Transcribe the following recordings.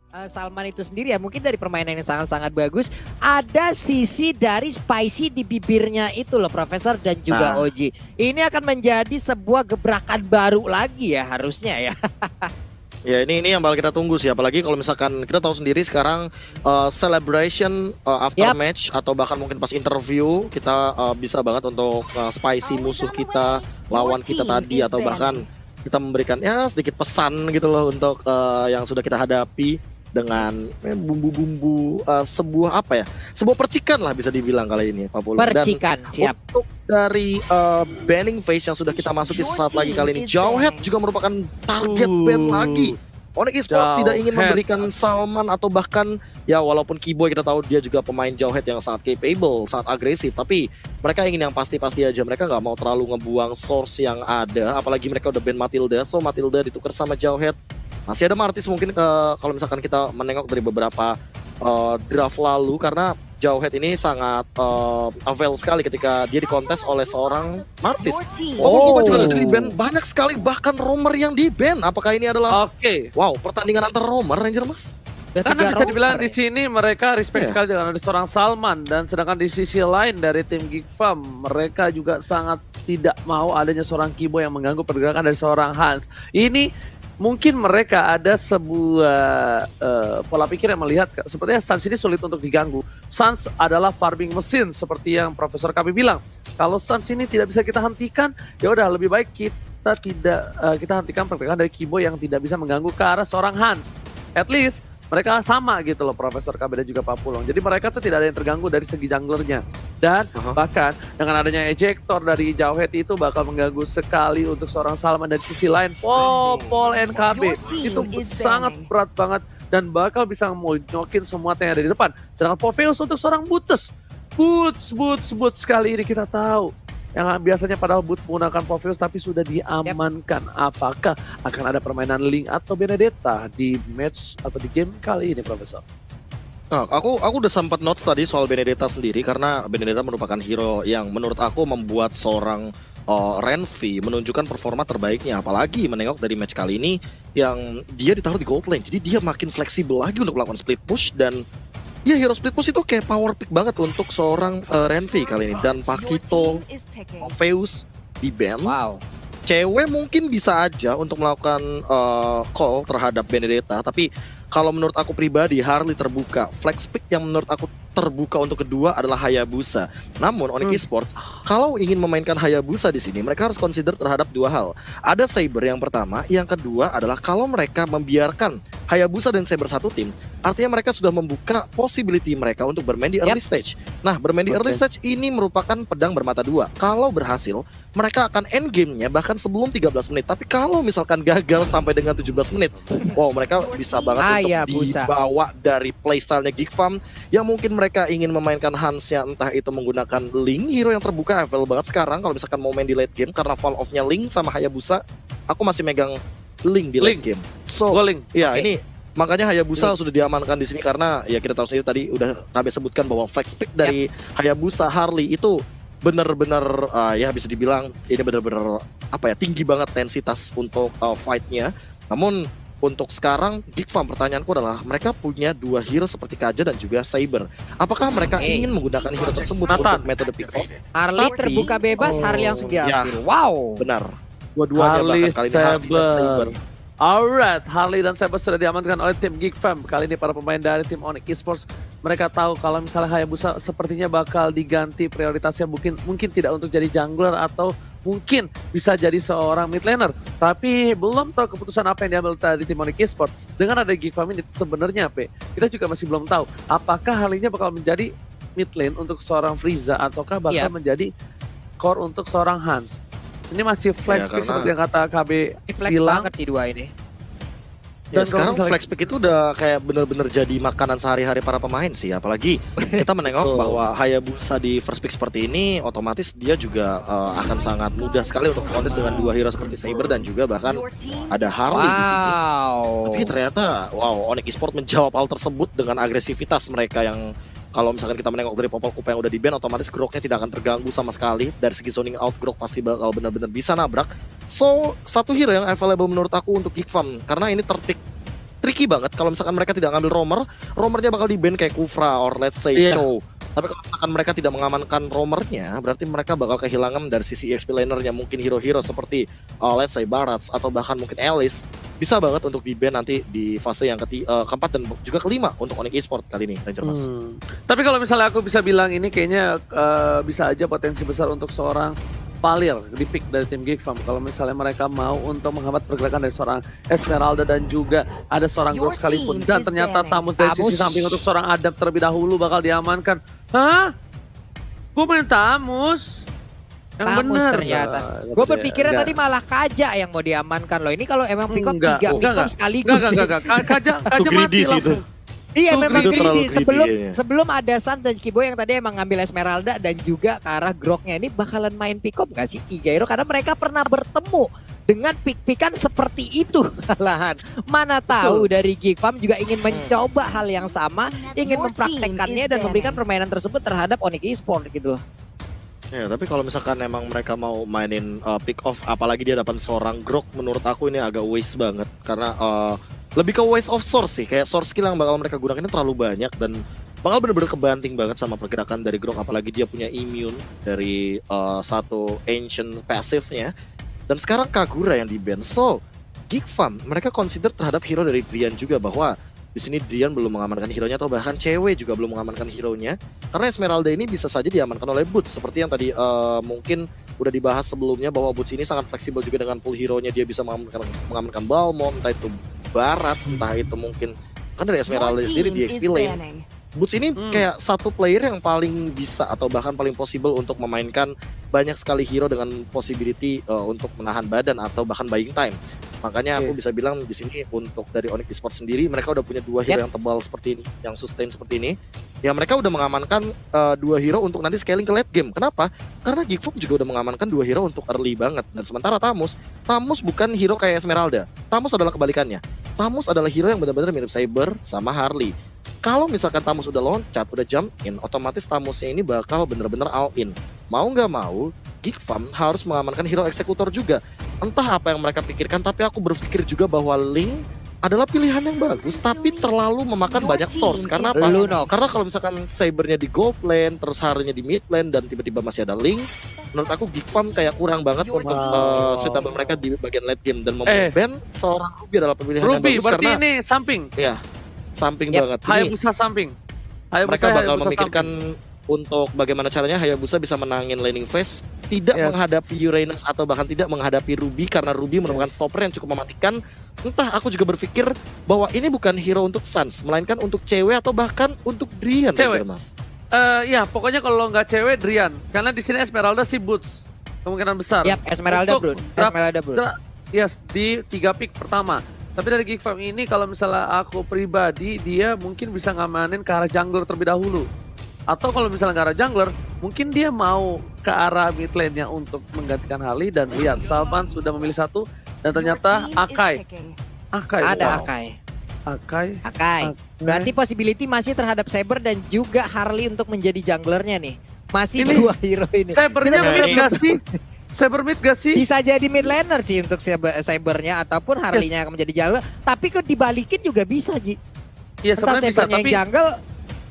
Salman itu sendiri ya mungkin dari permainan yang sangat-sangat bagus ada sisi dari spicy di bibirnya itu loh Profesor dan juga Oji. Ini akan menjadi sebuah gebrakan baru lagi ya harusnya ya. Ya ini yang bakal kita tunggu sih, apalagi kalau misalkan kita tahu sendiri sekarang celebration after match atau bahkan mungkin pas interview kita bisa banget untuk spicy musuh kita, lawan kita tadi, atau bahkan kita memberikan ya sedikit pesan gitu loh untuk yang sudah kita hadapi dengan bumbu-bumbu sebuah apa ya, sebuah percikan lah bisa dibilang kali ini Pak Polo. Percikan, dan siap. Untuk dari banning phase yang sudah kita masuki sesaat lagi kali ini, Jawhead juga merupakan target ban lagi. Onyx Esports tidak ingin memberikan Salman atau bahkan ya walaupun Keyboy kita tahu dia juga pemain Jawhead yang sangat capable, sangat agresif, tapi mereka ingin yang pasti-pasti aja. Mereka nggak mau terlalu ngebuang source yang ada, apalagi mereka udah ban Matilda, so Matilda ditukar sama Jawhead. Masih ada Martis mungkin kalau misalkan kita menengok dari beberapa draft lalu, karena Jawhead ini sangat avail sekali ketika dia dikontes oleh seorang Martis. Oh, juga sudah di-ban banyak sekali, bahkan Romer yang di-ban. Apakah ini adalah wow, pertandingan antar Romer Ranger Mas? Karena bisa dibilang di sini mereka respect sekali dengan ada seorang Salman, dan sedangkan di sisi lain dari tim Geek Farm mereka juga sangat tidak mau adanya seorang Kibo yang mengganggu pergerakan dari seorang Hans. Ini mungkin mereka ada sebuah pola pikir yang melihat sepertinya Sans ini sulit untuk diganggu. Sans adalah farming mesin seperti yang Profesor KB bilang. Kalau Sans ini tidak bisa kita hentikan, ya udah lebih baik kita hentikan pergerakan dari Kibo yang tidak bisa mengganggu ke arah seorang Hans. At least mereka sama gitu loh Profesor KB dan juga Pak Pulong. Jadi mereka tuh tidak ada yang terganggu dari segi junglernya. Dan bahkan dengan adanya ejector dari Jawhead itu bakal mengganggu sekali untuk seorang Salman. Dari sisi lain Paul NKB itu sangat berat banget dan bakal bisa nyokin semua yang ada di depan. Sedangkan Popheus untuk seorang Boots sekali ini kita tahu yang biasanya padahal Boots menggunakan Popheus tapi sudah diamankan. Apakah akan ada permainan Link atau Benedetta di match atau di game kali ini, Profesor? Nah, aku udah sempat notes tadi soal Benedetta sendiri, karena Benedetta merupakan hero yang menurut aku membuat seorang Renvi menunjukkan performa terbaiknya, apalagi menengok dari match kali ini yang dia ditaruh di gold lane, jadi dia makin fleksibel lagi untuk melakukan split push. Dan ya hero split push itu kayak power pick banget untuk seorang Renvi kali ini. Dan Pakito, Popheus di ban. Wow. Cewek mungkin bisa aja untuk melakukan call terhadap Benedetta, tapi kalau menurut aku pribadi Harley terbuka. Flex pick yang menurut aku terbuka untuk kedua adalah Hayabusa. Namun Onyx Esports kalau ingin memainkan Hayabusa di sini mereka harus consider terhadap dua hal. Ada Saber yang pertama, yang kedua adalah kalau mereka membiarkan Hayabusa dan Saber satu tim, artinya mereka sudah membuka possibility mereka untuk bermain di early stage. Nah, bermain di early stage ini merupakan pedang bermata dua. Kalau berhasil, mereka akan end game-nya bahkan sebelum 13 menit. Tapi kalau misalkan gagal sampai dengan 17 menit, wow, mereka bisa banget untuk dibawa dari playstyle-nya Geek Farm yang mungkin mereka ingin memainkan Hans-nya, entah itu menggunakan Link, hero yang terbuka available banget sekarang kalau misalkan mau main di late game, karena fall off-nya Link sama Hayabusa. Aku masih megang Link di late game. So, ya ini makanya Hayabusa sudah diamankan di sini, karena ya kita tahu sendiri tadi udah kami sebutkan bahwa flex pick dari Hayabusa Harley itu benar-benar ya bisa dibilang ini benar-benar apa ya, tinggi banget tensitas untuk fight-nya. Namun untuk sekarang Geek Farm, pertanyaanku adalah mereka punya dua hero seperti Kaja dan juga Saber. Apakah mereka ingin menggunakan hero tersebut untuk metode pick off? Harley terbuka bebas, Harley langsung diambil. Wow, benar. Dua-duanya bahkan kali ini Harley dan Saber. Alright, Harley dan Saber sudah diamankan oleh tim Geek Farm. Kali ini para pemain dari tim Onyx Esports mereka tahu kalau misalnya Hayabusa sepertinya bakal diganti prioritasnya, mungkin tidak untuk jadi jungler atau mungkin bisa jadi seorang mid laner. Tapi belum tahu keputusan apa yang diambil tadi tim Onyx Esports. Dengan ada Geek Farm ini sebenarnya kita juga masih belum tahu apakah Harley-nya bakal menjadi mid lane untuk seorang Frieza ataukah bakal menjadi core untuk seorang Hans. Ini masih flex pick seperti yang kata KB bilang. Banget sih dua ini. Dan sekarang flex pick itu udah kayak bener-bener jadi makanan sehari-hari para pemain sih. Apalagi kita menengok bahwa Hayabusa di first pick seperti ini, otomatis dia juga akan sangat mudah sekali untuk kontes dengan dua hero seperti Saber dan juga bahkan ada Harley di sini. Tapi ternyata Onyx Esports menjawab hal tersebut dengan agresivitas mereka yang kalau misalkan kita menengok dari Popol Kupa yang udah di-ban, otomatis groknya tidak akan terganggu sama sekali. Dari segi zoning out, grok pasti bakal benar-benar bisa nabrak. So, satu hero yang available menurut aku untuk Geek Farm, karena ini terpick tricky banget kalau misalkan mereka tidak ngambil roamernya bakal di ban kayak Kufra or let's say Chow. Tapi kalau misalkan mereka tidak mengamankan roamernya, berarti mereka bakal kehilangan dari sisi EXP lanernya. Mungkin hero-hero seperti let's say Barats atau bahkan mungkin Alice bisa banget untuk di ban nanti di fase yang keempat dan juga kelima untuk Onyx Esports kali ini, Ranger Mas. Tapi kalau misalnya aku bisa bilang ini kayaknya bisa aja potensi besar untuk seorang Valir di pick dari tim Geek Farm. Kalau misalnya mereka mau untuk menghambat pergerakan dari seorang Esmeralda dan juga ada seorang Grok sekalipun. Dan ternyata Tamus dari sisi samping untuk seorang Adam terlebih dahulu bakal diamankan. Hah? Gue main Tamus? Yang Tamus bener ternyata. Gue berpikirnya tadi malah Kaja yang mau diamankan loh. Ini kalau emang pick up 3 pick up sekaligus. Enggak. Kaja mati langsung. Iya memang itu greedy greedy, sebelum ada Sun dan Kibo yang tadi emang ngambil Esmeralda dan juga ke arah Groknya ini bakalan main pick up gak sih Tiga Hero karena mereka pernah bertemu dengan pick-pickan seperti itu malahan. Mana tahu dari Geek Farm juga ingin mencoba hal yang sama, ingin mempraktekkannya dan memberikan permainan tersebut terhadap Onyx Esports gitu loh. Ya, tapi kalau misalkan emang mereka mau mainin pick off, apalagi dia dapat seorang Grok, menurut aku ini agak waste banget karena lebih ke waste of source sih, kayak source skill yang bakal mereka gunakan ini terlalu banyak dan bakal bener-bener kebanting banget sama pergerakan dari Grok, apalagi dia punya immune dari satu ancient passive-nya. Dan sekarang Kagura yang di-ban. So, Geek Farm mereka consider terhadap hero dari Drian juga bahwa di sini Drian belum mengamankan hero-nya atau bahkan cewek juga belum mengamankan hero-nya. Karena Esmeralda ini bisa saja diamankan oleh Boots seperti yang tadi mungkin udah dibahas sebelumnya bahwa Boots ini sangat fleksibel juga dengan pool hero-nya, dia bisa mengamankan Balmond, entah itu Barat, entah itu mungkin kan dari Esmeralda sendiri di XP lane. Boots ini kayak satu player yang paling bisa atau bahkan paling possible untuk memainkan banyak sekali hero dengan possibility untuk menahan badan atau bahkan buying time. Makanya aku bisa bilang di sini untuk dari Onyx Esports sendiri mereka udah punya 2 hero yang tebal seperti ini, yang sustain seperti ini. Ya mereka udah mengamankan 2 hero untuk nanti scaling ke late game. Kenapa? Karena Geek Farm juga udah mengamankan 2 hero untuk early banget. Dan sementara Tamus bukan hero kayak Esmeralda. Tamus adalah kebalikannya. Tamus adalah hero yang benar-benar mirip Saber sama Harley. Kalau misalkan Tamus udah loncat, udah jump in, otomatis Tamusnya ini bakal bener-bener all in. Mau nggak mau, Geek Farm harus mengamankan hero eksekutor juga. Entah apa yang mereka pikirkan, tapi aku berpikir juga bahwa Link adalah pilihan yang bagus, tapi terlalu memakan banyak source. Karena apa? Karena kalau misalkan Sabernya di gold lane, terus Harley-nya di mid lane, dan tiba-tiba masih ada Link, menurut aku Geek Farm kayak kurang banget untuk suitable mereka di bagian late game. Dan ban seorang Ruby adalah pilihan yang bagus. Berarti karena ini samping? Ya, samping banget. Hayabusa samping. Mereka bakal memikirkan untuk bagaimana caranya Hayabusa bisa menangin laning phase, tidak menghadapi Uranus atau bahkan tidak menghadapi Ruby, karena Ruby merupakan stopper yang cukup mematikan. Entah, aku juga berpikir bahwa ini bukan hero untuk Suns, melainkan untuk cewek atau bahkan untuk Drian. Cewek, Mas. Ya pokoknya kalau nggak cewek Drian, karena di sini Esmeralda si Boots kemungkinan besar. Yap, Esmeralda bro. Yes, di 3 pick pertama. Tapi dari Geek Farm ini kalau misalnya aku pribadi, dia mungkin bisa ngamanin ke arah jungler terlebih dahulu. Atau kalau misalnya nggak arah jungler, mungkin dia mau ke arah mid lane-nya untuk menggantikan Harley. Dan lihat, Salman sudah memilih satu. Dan ternyata Akai. Ada Akai. Berarti possibility masih terhadap Saber dan juga Harley untuk menjadi junglernya nih. Masih 2 hero ini. Sabernya mid gak sih? Saber mid gak sih? Bisa jadi mid laner sih untuk Sabernya ataupun Harley-nya akan menjadi jungler. Tapi kok dibalikin juga bisa, Ji. Iya, sebenarnya bisa, tapi yang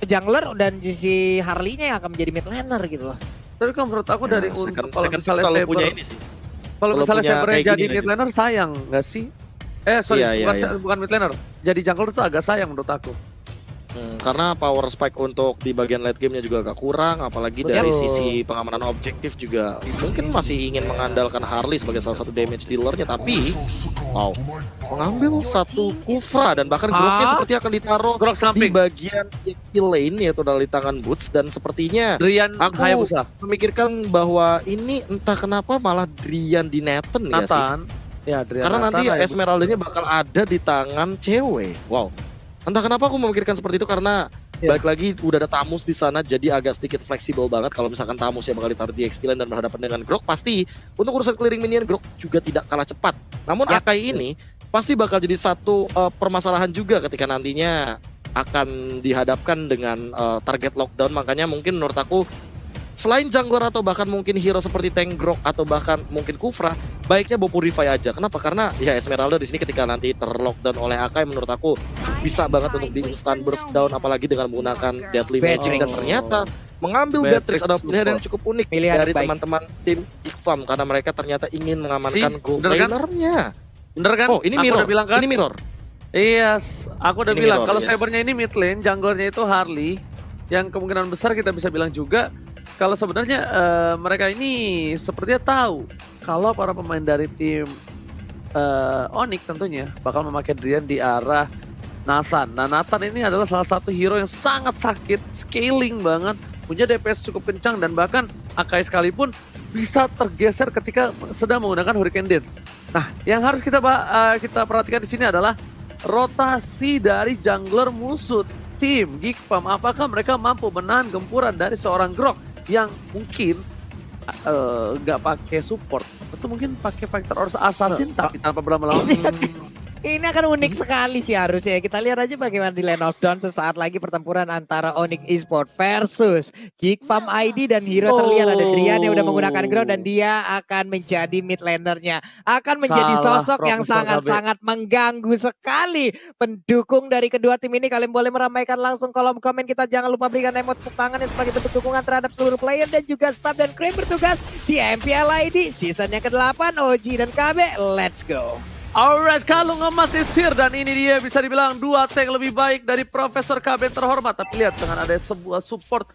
jungler dan si Harley-nya yang akan menjadi mid laner gitu loh. Tapi kalau menurut aku dari untuk kalau misalnya Saber punya ini sih. Kalau misalnya Sabernya jadi mid laner sayang gak sih? Bukan mid laner. Jadi jungler itu agak sayang menurut aku. Karena power spike untuk di bagian late game-nya juga agak kurang, apalagi dari sisi pengamanan objektif juga mungkin masih ingin mengandalkan Harley sebagai salah satu damage dealer-nya, tapi mengambil satu Kufra dan bahkan Groknya seperti akan ditaruh di bagian lane, yaitu dari tangan Boots. Dan sepertinya aku memikirkan bahwa ini entah kenapa malah Drian di Nathan ya sih? Ya, karena nanti Esmeralda-nya bakal ada di tangan cewek. Wow. Entah kenapa aku memikirkan seperti itu, karena balik lagi udah ada Tamus di sana, jadi agak sedikit fleksibel banget. Kalau misalkan Tamus yang bakal ditaruh di XP lane dan berhadapan dengan Grok, pasti untuk urusan clearing minion Grok juga tidak kalah cepat. Namun Akai ini pasti bakal jadi satu permasalahan juga ketika nantinya akan dihadapkan dengan target lockdown. Makanya mungkin menurut aku selain jungler atau bahkan mungkin hero seperti tank Grok atau bahkan mungkin Kufra, baiknya bawa Purify aja. Kenapa? Karena ya Esmeralda di sini ketika nanti terlockdown oleh Akai menurut aku bisa banget untuk di instant burst down, apalagi dengan menggunakan Deadly Magic. Dan ternyata mengambil Beatrix adalah pilihan yang cukup unik dari teman-teman tim Igfam karena mereka ternyata ingin mengamankan gold lanernya. Bener kan? Oh, ini mirror. Bilang kan? Ini mirror. Iya, aku udah bilang kalau ya. cybernya ini mid lane, junglernya itu Harley. Yang kemungkinan besar kita bisa bilang juga kalau sebenarnya mereka ini sepertinya tahu kalau para pemain dari tim Onyx tentunya bakal memakai Drian di arah Nathan. Nah, Nathan ini adalah salah satu hero yang sangat sakit, scaling banget, punya DPS cukup kencang dan bahkan Akai sekalipun bisa tergeser ketika sedang menggunakan Hurricane Dance. Nah, yang harus kita perhatikan di sini adalah rotasi dari jungler musuh tim Geekfam. Apakah mereka mampu menahan gempuran dari seorang Grok yang mungkin nggak pakai support atau mungkin pakai Factor or Assassin tapi tanpa berlama-lama. Ini akan unik sekali sih harusnya. Kita lihat aja bagaimana di Lane of Dawn sesaat lagi pertempuran antara Onyx Esports versus Geekfam ID dan hero terlihat ada Drian yang udah menggunakan grow dan dia akan menjadi mid lanernya. Akan menjadi sosok yang sangat-sangat mengganggu sekali. Pendukung dari kedua tim ini kalian boleh meramaikan langsung kolom komen kita. Jangan lupa berikan emot tepuk tangan yang sebagai bentuk dukungan terhadap seluruh player dan juga staff dan kru bertugas di MPL ID season yang ke-8 OG dan KB. Let's go. Alright, Kalung Emas is here dan ini dia bisa dibilang dua tank lebih baik dari Profesor KB terhormat. Tapi lihat dengan ada sebuah support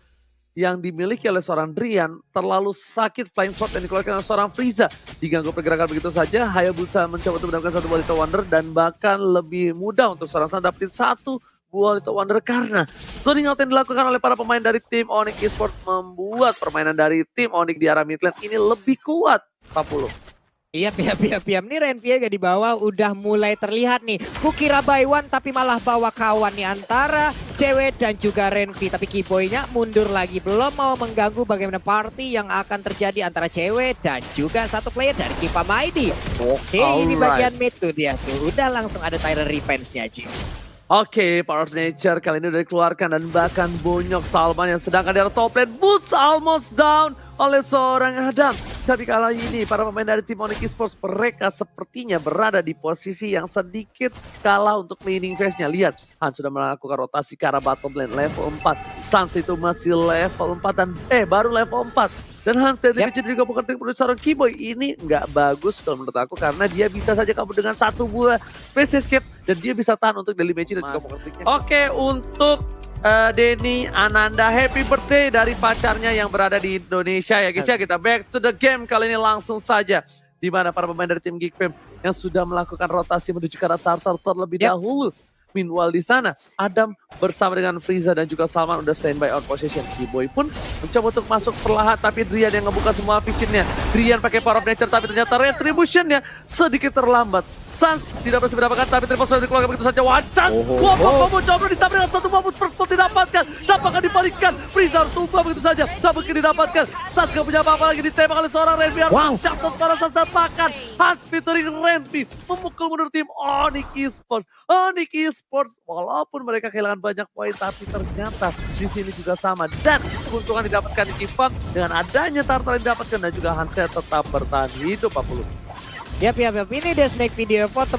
yang dimiliki oleh seorang Drian terlalu sakit, flying sword yang dikeluarkan oleh seorang Frieza. Diganggu pergerakan begitu saja, Hayabusa mencoba untuk mendapatkan satu buah Little Wonder dan bahkan lebih mudah untuk seorang San dapetin satu buah Little Wonder karena zoning out yang dilakukan oleh para pemain dari tim Onyx Esports membuat permainan dari tim Onyx di arah mid lane ini lebih kuat. 40. Iya, piam nih Renvie gak di bawah udah mulai terlihat nih. Kukira by one tapi malah bawa kawan nih antara cewek dan juga Renvie. Tapi Kiboynya mundur lagi, belum mau mengganggu bagaimana party yang akan terjadi antara cewek dan juga satu player dari Geekfam ID. Oke, ini bagian mid tuh dia tuh. Udah langsung ada Tyrant Revenge-nya, Jim. Oke, Power of Nature kali ini udah dikeluarkan dan bahkan bonyok Salman yang sedangkan di arah top lane. Boots almost down oleh seorang Adam. Tapi kali ini para pemain dari tim Onyx Esports mereka sepertinya berada di posisi yang sedikit kalah untuk laning phase-nya. Lihat, Hans sudah melakukan rotasi ke arah bottom lane level 4. Sans itu masih level 4 dan baru level 4. Dan Hans Deadly Magic juga bukan seorang Kiboy. Ini nggak bagus kalau menurut aku karena dia bisa saja kabur dengan satu buah Space Escape dan dia bisa tahan untuk Deadly Magic dan juga bukan. Oke, untuk Denny Ananda, happy birthday dari pacarnya yang berada di Indonesia ya guys ya. Kita back to the game kali ini langsung saja. Di mana para pemain dari tim Geekfam yang sudah melakukan rotasi menuju ke arah Tartar terlebih dahulu. Meanwhile di sana Adam bersama dengan Frieza dan juga Salman udah standby on position. Kiboy pun mencoba untuk masuk perlahan tapi Drian yang ngebuka semua visionnya. Drian pakai Power of Nature tapi ternyata retributionnya sedikit terlambat. Sans tidak berhasil mendapatkan tapi triple sudah dikeluarkan begitu saja. Wacan, Wobo coba disabri dengan satu mamut first blood didapatkan. Dapatkan dibalikan. Frieza tumbang begitu saja. Dapatkan didapatkan. Sans gak punya apa-apa lagi ditembak oleh seorang Renvie. Shutdown seorang Sans dapatkan. Hans featuring Renvie memukul mundur tim Onyx Esports. Onyx Esports walaupun mereka kehilangan banyak poin tapi ternyata di sini juga sama dan keuntungan didapatkan di Geekfam dengan adanya Tartar yang didapatkan dan juga Hanset tetap bertahan hidup 40. Yap. Ini dia Snake Video. Vote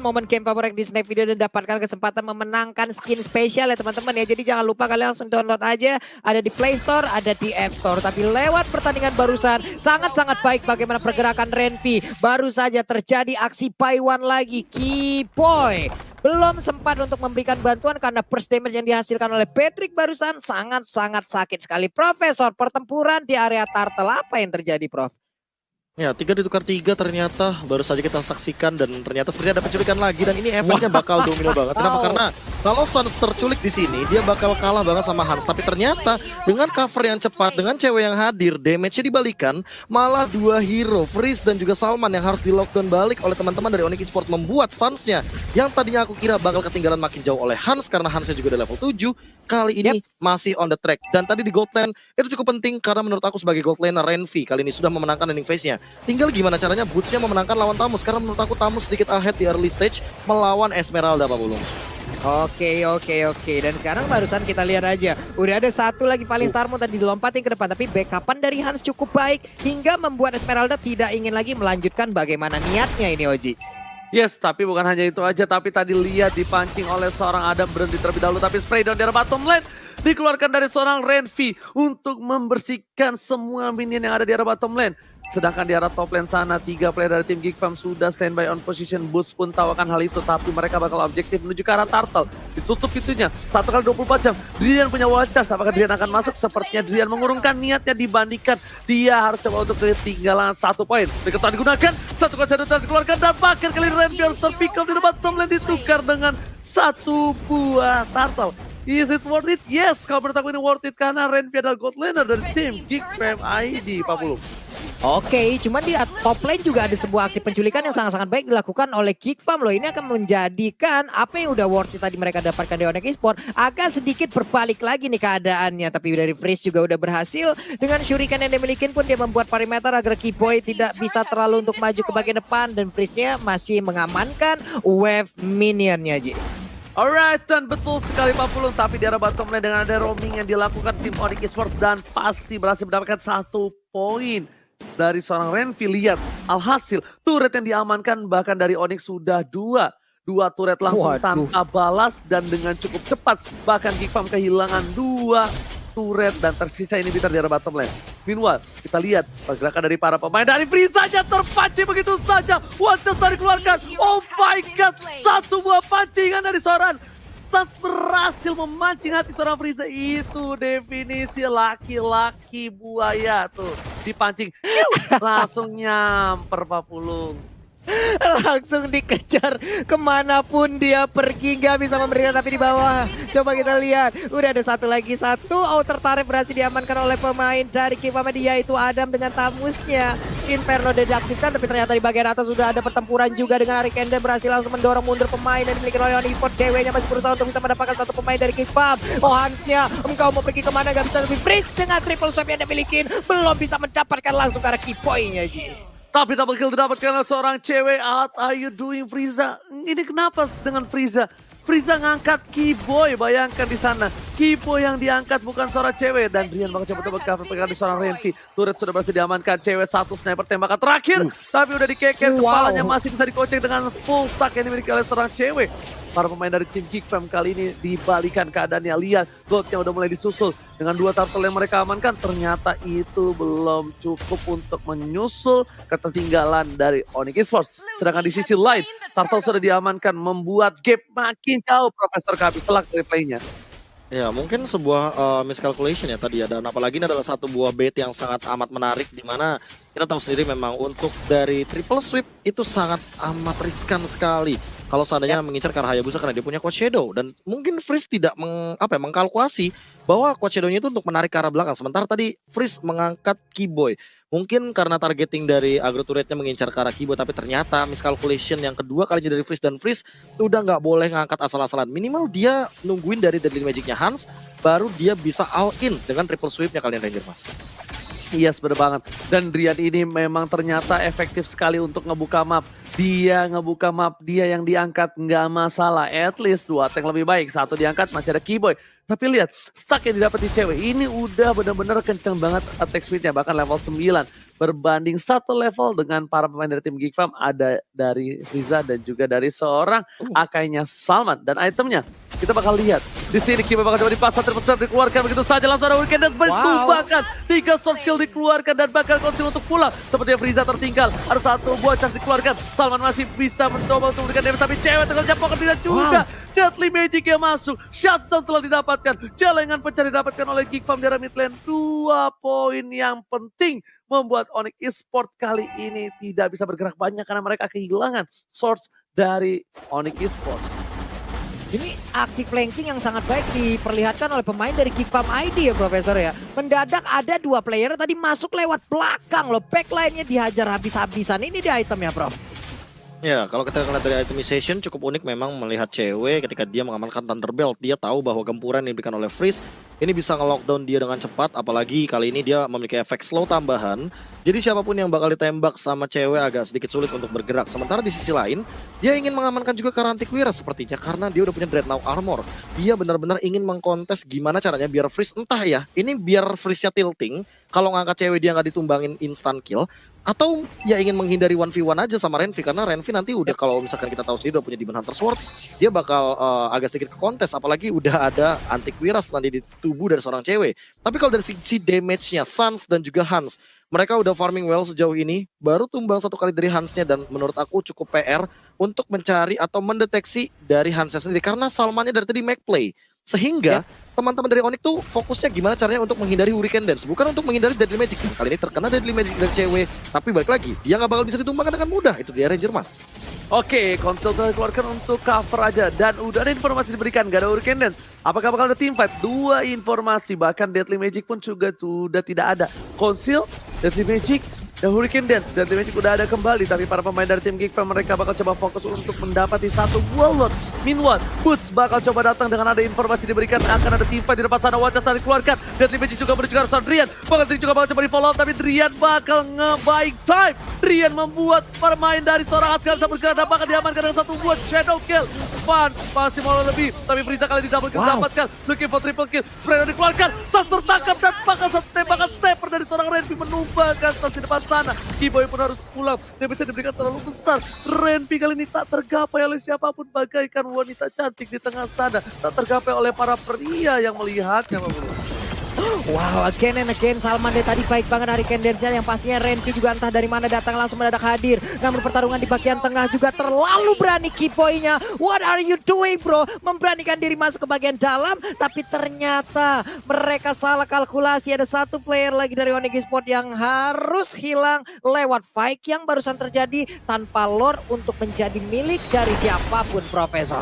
momen game favorit di Snake Video dan dapatkan kesempatan memenangkan skin spesial ya teman-teman ya. Jadi jangan lupa kalian langsung download aja. Ada di Play Store, ada di App Store. Tapi lewat pertandingan barusan sangat-sangat baik bagaimana pergerakan Renvie. Baru saja terjadi aksi buy one lagi. Kiboy belum sempat untuk memberikan bantuan karena burst damage yang dihasilkan oleh Patrick barusan sangat-sangat sakit sekali. Profesor, pertempuran di area Turtle apa yang terjadi, Prof? Ya, 3 ditukar 3 ternyata baru saja kita saksikan dan ternyata seperti ada penculikan lagi dan ini efeknya bakal domino banget. Kenapa? Karena kalau Sans terculik di sini dia bakal kalah banget sama Hans. Tapi ternyata dengan cover yang cepat, dengan cewek yang hadir, damage-nya dibalikan, malah dua hero, Freeze dan juga Salman yang harus di lockdown balik oleh teman-teman dari Onyx Esports membuat Sans-nya yang tadinya aku kira bakal ketinggalan makin jauh oleh Hans karena Hans-nya juga udah level 7, kali ini masih on the track. Dan tadi di gold lane itu cukup penting karena menurut aku sebagai gold laner Renvie kali ini sudah memenangkan ending phase-nya. Tinggal gimana caranya Boots-nya memenangkan lawan Tamus. Karena menurut aku Tamus sedikit ahead di early stage melawan Esmeralda Pak Bulung. Oke. Dan sekarang barusan kita lihat aja. Udah ada satu lagi paling Starmon tadi dilompatin ke depan. Tapi backupan dari Hans cukup baik. Hingga membuat Esmeralda tidak ingin lagi melanjutkan bagaimana niatnya ini Oji. Yes, tapi bukan hanya itu aja. Tapi tadi lihat dipancing oleh seorang Adam, berhenti terlebih dahulu. Tapi spray down dari bottom lane dikeluarkan dari seorang Renvi untuk membersihkan semua minion yang ada di arah bottom lane. Sedangkan di arah top lane sana, 3 player dari tim Geek Farm sudah standby on position. Boost pun tahu akan hal itu, tapi mereka bakal objektif menuju ke arah Turtle. Ditutup pintunya, 1 kali 24 jam. Drian punya wall charge, apakah Drian akan masuk? Sepertinya Drian mengurungkan niatnya dibandingkan dia harus coba untuk ketinggalan 1 poin. Diketan digunakan, 1 kali shadow dikeluarkan, dan bahkan kali Renvi harus terpick up di bottom lane ditukar dengan 1 buah Turtle. Is it worth it? Yes, kalau menurut aku ini worth it karena Renvi adalah god laner dari tim Geek Farm ID 40. Oke, cuman di top lane juga ada sebuah aksi penculikan yang sangat-sangat baik dilakukan oleh Geek Farm loh. Ini akan menjadikan apa yang udah worth it tadi mereka dapatkan di Onyx Esport agak sedikit berbalik lagi nih keadaannya. Tapi dari Freeze juga udah berhasil. Dengan shuriken yang dimiliki pun dia membuat perimeter agar Keyboy tidak bisa terlalu untuk maju ke bagian depan. Dan Freeze-nya masih mengamankan wave minionnya, Ji. Alright, dan betul sekali Pak Pulung. Tapi di arah bottom lane dengan ada roaming yang dilakukan tim Onyx Esport dan pasti berhasil mendapatkan 1 poin dari seorang Renvi. Lihat alhasil turret yang diamankan bahkan dari Onyx sudah 2 turret langsung tanpa balas dan dengan cukup cepat. Bahkan Geek Farm kehilangan 2 turret dan tersisa ini bitar di arah bottom lane. Meanwhile, kita lihat pergerakan dari para pemain dari Frieza saja terpancing begitu saja. Wanted dikeluarkan. Oh my god, 1 buah pancingan dari seorang Stas berhasil memancing hati seorang Frieza. Itu definisi laki-laki buaya tuh. Dipancing, langsung nyamper Pak Pulung. Langsung dikejar kemanapun dia pergi, nggak bisa memberikan tapi di bawah. Coba kita lihat, udah ada satu outer turret berhasil diamankan oleh pemain dari Geek Farm yaitu Adam dengan tamusnya. Inferno diaktifkan tapi ternyata di bagian atas sudah ada pertempuran juga dengan Arik Ender berhasil langsung mendorong mundur pemain dan dimiliki oleh Onyx Esport. Ceweknya masih berusaha untuk bisa mendapatkan 1 pemain dari Geek Farm. Oh Hansnya, engkau mau pergi kemana gak bisa, tapi Freeze dengan triple swipe yang dimiliki belum bisa mendapatkan langsung ke arah key point-nya, Ji. Tapi double kill didapatkan oleh seorang cewek. What are you doing Frieza? Ini kenapa dengan Frieza? Frieza ngangkat Keyboy, bayangkan di sana. Keyboy yang diangkat bukan seorang cewek. Dan Drian bakal coba cover pegang di seorang Renvi. Turret sudah berhasil diamankan. Cewek 1 sniper tembakan terakhir. Tapi udah dikeker, kepalanya masih bisa dikocek dengan full stack yang dimiliki oleh seorang cewek. Para pemain dari tim Geek Farm kali ini dibalikan keadaannya. Lihat, goldnya udah mulai disusul. Dengan 2 turtle yang mereka amankan, ternyata itu belum cukup untuk menyusul ketertinggalan dari Onyx Esport. Sedangkan di sisi lain, turtle sudah diamankan, membuat gap makin jauh Profesor Kabi setelah replaynya. Ya mungkin sebuah miscalculation ya tadi ya, dan apalagi ini adalah satu buah bait yang sangat amat menarik, dimana kita tahu sendiri memang untuk dari triple sweep itu sangat amat riskan sekali kalau seandainya mengincar ke arah Hayabusa karena dia punya Quad Shadow, dan mungkin Freeze tidak mengkalkulasi bahwa Quad Shadow-nya itu untuk menarik ke arah belakang, sementara tadi Freeze mengangkat Keyboy. Mungkin karena targeting dari agro turretnya mengincar ke arah Keyboy, tapi ternyata miscalculation yang kedua kalinya dari Freeze, dan Freeze udah nggak boleh ngangkat asal-asalan. Minimal dia nungguin dari Deadly Magic-nya Hans, baru dia bisa all in dengan triple sweep-nya kalian Ranger, Mas. Yes, bener banget. Dan Drian ini memang ternyata efektif sekali untuk ngebuka map. Dia ngebuka map, dia yang diangkat nggak masalah. At least 2 tank lebih baik. 1 diangkat masih ada Keyboy. Tapi lihat, stack yang didapat di cewek ini udah bener-bener kenceng banget attack speed-nya. Bahkan level 9. Berbanding 1 level dengan para pemain dari tim Geek Farm. Ada dari Frieza dan juga dari seorang Akainya Salman. Dan itemnya kita bakal lihat. Di sini Keyboy bakal coba dipasang, terbesar dikeluarkan begitu saja. Langsung ada weekend dan bahkan 3 soft skill dikeluarkan dan bakal konsil untuk pulang. Sepertinya Frieza tertinggal. Ada 1 buah chance dikeluarkan. Salman masih bisa mencoba untuk memberikan damage, tapi cewek tengah jempolkan tidak juga. Deadly Magic yang masuk. Shutdown telah didapatkan. Celengan pecah didapatkan oleh Geek Farm di arah mid lane. 2 poin yang penting membuat Onyx Esport kali ini tidak bisa bergerak banyak karena mereka kehilangan source dari Onyx Esport. Ini aksi flanking yang sangat baik diperlihatkan oleh pemain dari Geek Farm ID ya Profesor ya. Mendadak ada 2 player tadi masuk lewat belakang loh. Backline-nya dihajar habis-habisan. Ini di item ya Prof. Ya, kalau kita lihat dari itemization cukup unik memang melihat cewek ketika dia mengamankan Thunderbelt. Dia tahu bahwa gempuran yang diberikan oleh Freeze ini bisa nge-lockdown dia dengan cepat, apalagi kali ini dia memiliki efek slow tambahan. Jadi siapapun yang bakal ditembak sama cewek agak sedikit sulit untuk bergerak. Sementara di sisi lain, dia ingin mengamankan juga Karantikwira sepertinya karena dia udah punya Dreadnought Armor. Dia benar-benar ingin mengkontes gimana caranya biar freeze, entah ya, ini biar freeze-nya tilting. Kalau ngangkat cewek dia nggak ditumbangin instant kill. Atau ya ingin menghindari 1v1 aja sama Renvi, karena Renvi nanti udah, kalau misalkan kita tahu sendiri udah punya Demon Hunter Sword, dia bakal agak sedikit ke kontes, apalagi udah ada Antiquiras nanti di tubuh dari seorang cewek. Tapi kalau dari sisi damage-nya, Sans dan juga Hans, mereka udah farming well sejauh ini, baru tumbang 1 kali dari Hansnya, dan menurut aku cukup PR untuk mencari atau mendeteksi dari Hansnya sendiri, karena Salmannya dari tadi make play. Sehingga teman-teman dari Onyx tuh fokusnya gimana caranya untuk menghindari Hurricane Dance, bukan untuk menghindari Deadly Magic. Kali ini terkena Deadly Magic dari cewek, tapi balik lagi, dia nggak bakal bisa ditumbangkan dengan mudah. Itu dia Ranger Mas. Oke, konsol dikeluarkan untuk cover aja. Dan udah ada informasi diberikan, gak ada Hurricane Dance. Apakah bakal ada teamfight? 2 informasi, bahkan Deadly Magic pun juga sudah tidak ada. Conceal, Deadly Magic, dan Hurricane Dance. Deadly Magic udah ada kembali, tapi para pemain dari tim Geek Fam mereka bakal coba fokus untuk mendapati 1 buah Lord. Meanwhile, Boots bakal coba datang dengan ada informasi diberikan akan ada teamfight di depan sana. Wajah tadi dikeluarkan. Deadly Magic juga menuju ke arah Drian. Bahkan juga bakal coba di follow up, tapi Drian bakal nge-buying time. Drian membuat permain dari seorang Askal bisa bergerak dan bakal diamankan dengan 1 buah Shadow Kill. Fans masih mau lebih, tapi Frieza kali ini double kill dapatkan. Looking for triple kill. Fredo dikeluarkan. Sas tertangkap dan bakal satu tembakan stepper dari seorang Renvi menumbangkan Sas di depan sana. Keyboy pun harus pulang. Damage diberikan terlalu besar. Renvi kali ini tak tergapai oleh siapapun, bagaikan wanita cantik di tengah sana. Tak tergapai oleh para pria yang melihatnya. Wow, again and again Salman dari tadi baik banget dari Kendensnya, yang pastinya Renki juga entah dari mana datang langsung mendadak hadir. Namun pertarungan di bagian tengah juga terlalu berani Keyboy-nya. What are you doing bro? Memberanikan diri masuk ke bagian dalam, tapi ternyata mereka salah kalkulasi. Ada 1 player lagi dari Onyx Esports yang harus hilang lewat fight yang barusan terjadi tanpa lore untuk menjadi milik dari siapapun, Profesor.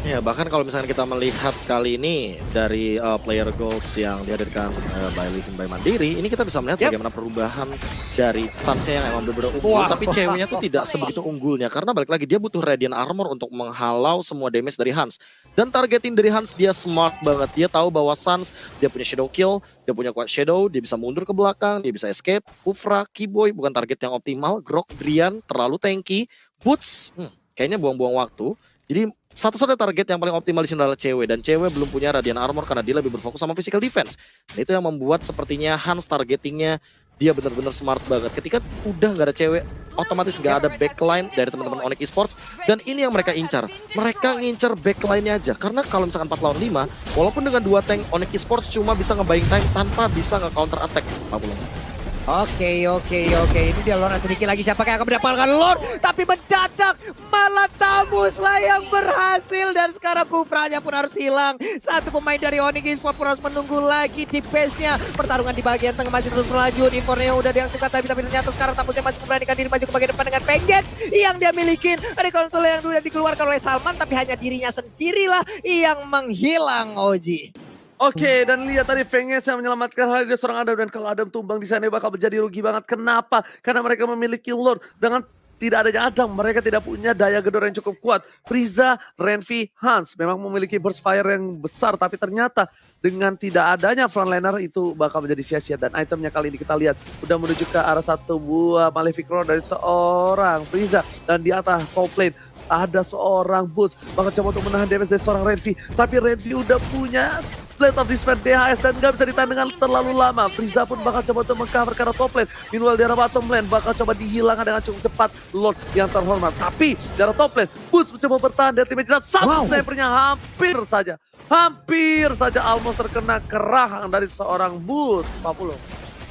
Ya, bahkan kalau misalnya kita melihat kali ini dari player goals yang dihadirkan by Living by Mandiri, ini kita bisa melihat bagaimana perubahan dari Sansnya yang emang benar-benar unggul, tapi ceweknya tuh tidak sebegitu unggulnya, karena balik lagi dia butuh Radiant Armor untuk menghalau semua damage dari Hans. Dan targeting dari Hans dia smart banget, dia tahu bahwa Sans dia punya Shadow Kill, dia punya kuat Shadow, dia bisa mundur ke belakang, dia bisa escape. Kufra, Keyboy bukan target yang optimal, Grok, Drian terlalu tanky, Boots kayaknya buang-buang waktu. Jadi satu-satunya target yang paling optimal di sini adalah cewek, dan cewek belum punya Radiant Armor karena dia lebih berfokus sama physical defense. Dan itu yang membuat sepertinya Hans targetingnya dia benar-benar smart banget. Ketika udah nggak ada cewek, otomatis nggak ada backline dari teman-teman Onyx Esports, dan ini yang mereka incar. Mereka ngincar backline-nya aja, karena kalau misalkan 4 lawan 5, walaupun dengan 2 tank, Onyx Esports cuma bisa nge-buying time tanpa bisa nge-counter attack. Oke. Ini dia Lord sedikit lagi. Siapa yang akan mendapatkan Lord? Tapi mendadak malah Tamuslah yang berhasil. Dan sekarang Kufranya pun harus hilang. 1 pemain dari Onyx Esports pun harus menunggu lagi di base-nya. Pertarungan di bagian tengah masih terus berlanjut. Infornya udah diangkat, tapi ternyata sekarang Tamusnya masih memberanikan diri maju ke bagian depan dengan Vengeance yang dia milikin. Ada konsol yang sudah dikeluarkan oleh Salman, tapi hanya dirinya sendirilah yang menghilang, Oji. Oke, dan lihat tadi Vengeance yang menyelamatkan hal dari seorang Adam, dan kalau Adam tumbang di sana bakal menjadi rugi banget. Kenapa? Karena mereka memiliki Lord. Dengan tidak adanya Adam, mereka tidak punya daya gedor yang cukup kuat. Frieza, Renvi, Hans memang memiliki burst fire yang besar, tapi ternyata dengan tidak adanya frontliner itu bakal menjadi sia-sia. Dan itemnya kali ini kita lihat udah menuju ke arah 1 buah Malefic Roar dari seorang Frieza, dan di atas top lane ada seorang Boots bakal coba untuk menahan damage dari seorang Renvi, tapi Renvi udah punya Blade of Despair DHS dan gak bisa ditahan dengan terlalu lama. Frieza pun bakal coba untuk mengcover ke arah top lane. Meanwhile di arah bottom lane bakal coba dihilangkan dengan cukup cepat Lord yang terhormat. Tapi di arah top lane, Boots mencoba bertahan dari tim jelas. Snipernya hampir saja almost terkena kerahang dari seorang Boots. 40.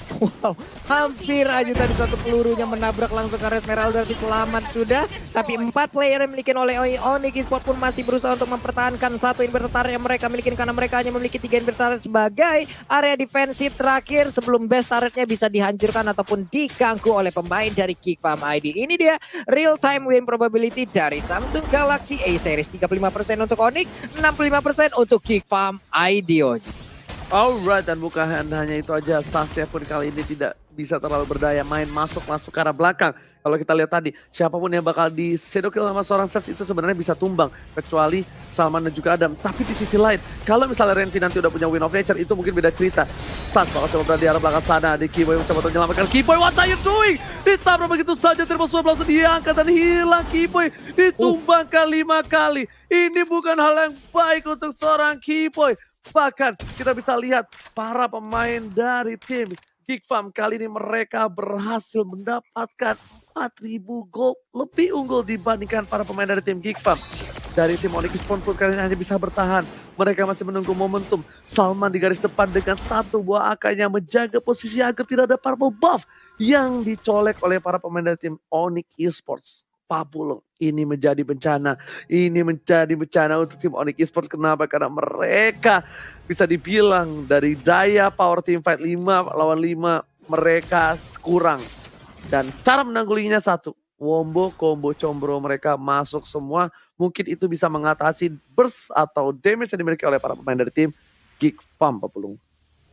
Wow, hampir aja tadi 1 pelurunya menabrak langsung ke Esmeralda, tapi selamat sudah. Tapi 4 player yang dimiliki oleh Onyx Esports pun masih berusaha untuk mempertahankan 1 inverter turret yang mereka miliki, karena mereka hanya memiliki 3 inverter turret sebagai area defensif terakhir sebelum base turretnya bisa dihancurkan ataupun diganggu oleh pemain dari Geek Fam ID. Ini dia real time win probability dari Samsung Galaxy A series, 35% untuk Onyx, 65% untuk Geek Fam ID. Alright, dan bukan hanya itu aja, Sansnya pun kali ini tidak bisa terlalu berdaya main masuk ke arah belakang. Kalau kita lihat tadi, siapapun yang bakal disedokil sama seorang Sets itu sebenarnya bisa tumbang. Kecuali Salman dan juga Adam. Tapi di sisi lain, kalau misalnya Renvi nanti udah punya Win of Nature, itu mungkin beda cerita. Sats bakal coba berada di arah belakang sana. Di Kiboy mencoba untuk menyelamatkan Kiboy. What are you doing? Ditabrak begitu saja, Triple Swipe langsung diangkat dan hilang Kiboy. Ditumbangkan 5 kali. Ini bukan hal yang baik untuk seorang Kiboy. Bahkan kita bisa lihat para pemain dari tim Geek Farm kali ini mereka berhasil mendapatkan 4.000 gold lebih unggul dibandingkan para pemain dari tim Geek Farm. Dari tim Onyx Esports pun kali ini hanya bisa bertahan. Mereka masih menunggu momentum. Salman di garis depan dengan satu buah AK yang menjaga posisi agar tidak ada purple buff yang dicolek oleh para pemain dari tim Onyx Esports. Papulung, ini menjadi bencana. Ini menjadi bencana untuk tim Onyx Esports. Kenapa? Karena mereka bisa dibilang dari daya power team fight 5 lawan 5 mereka kurang. Dan cara menanggulinya satu, wombo, combo, combro mereka masuk semua. Mungkin itu bisa mengatasi burst atau damage yang dimiliki oleh para pemain dari tim Geek Farm, Papulung.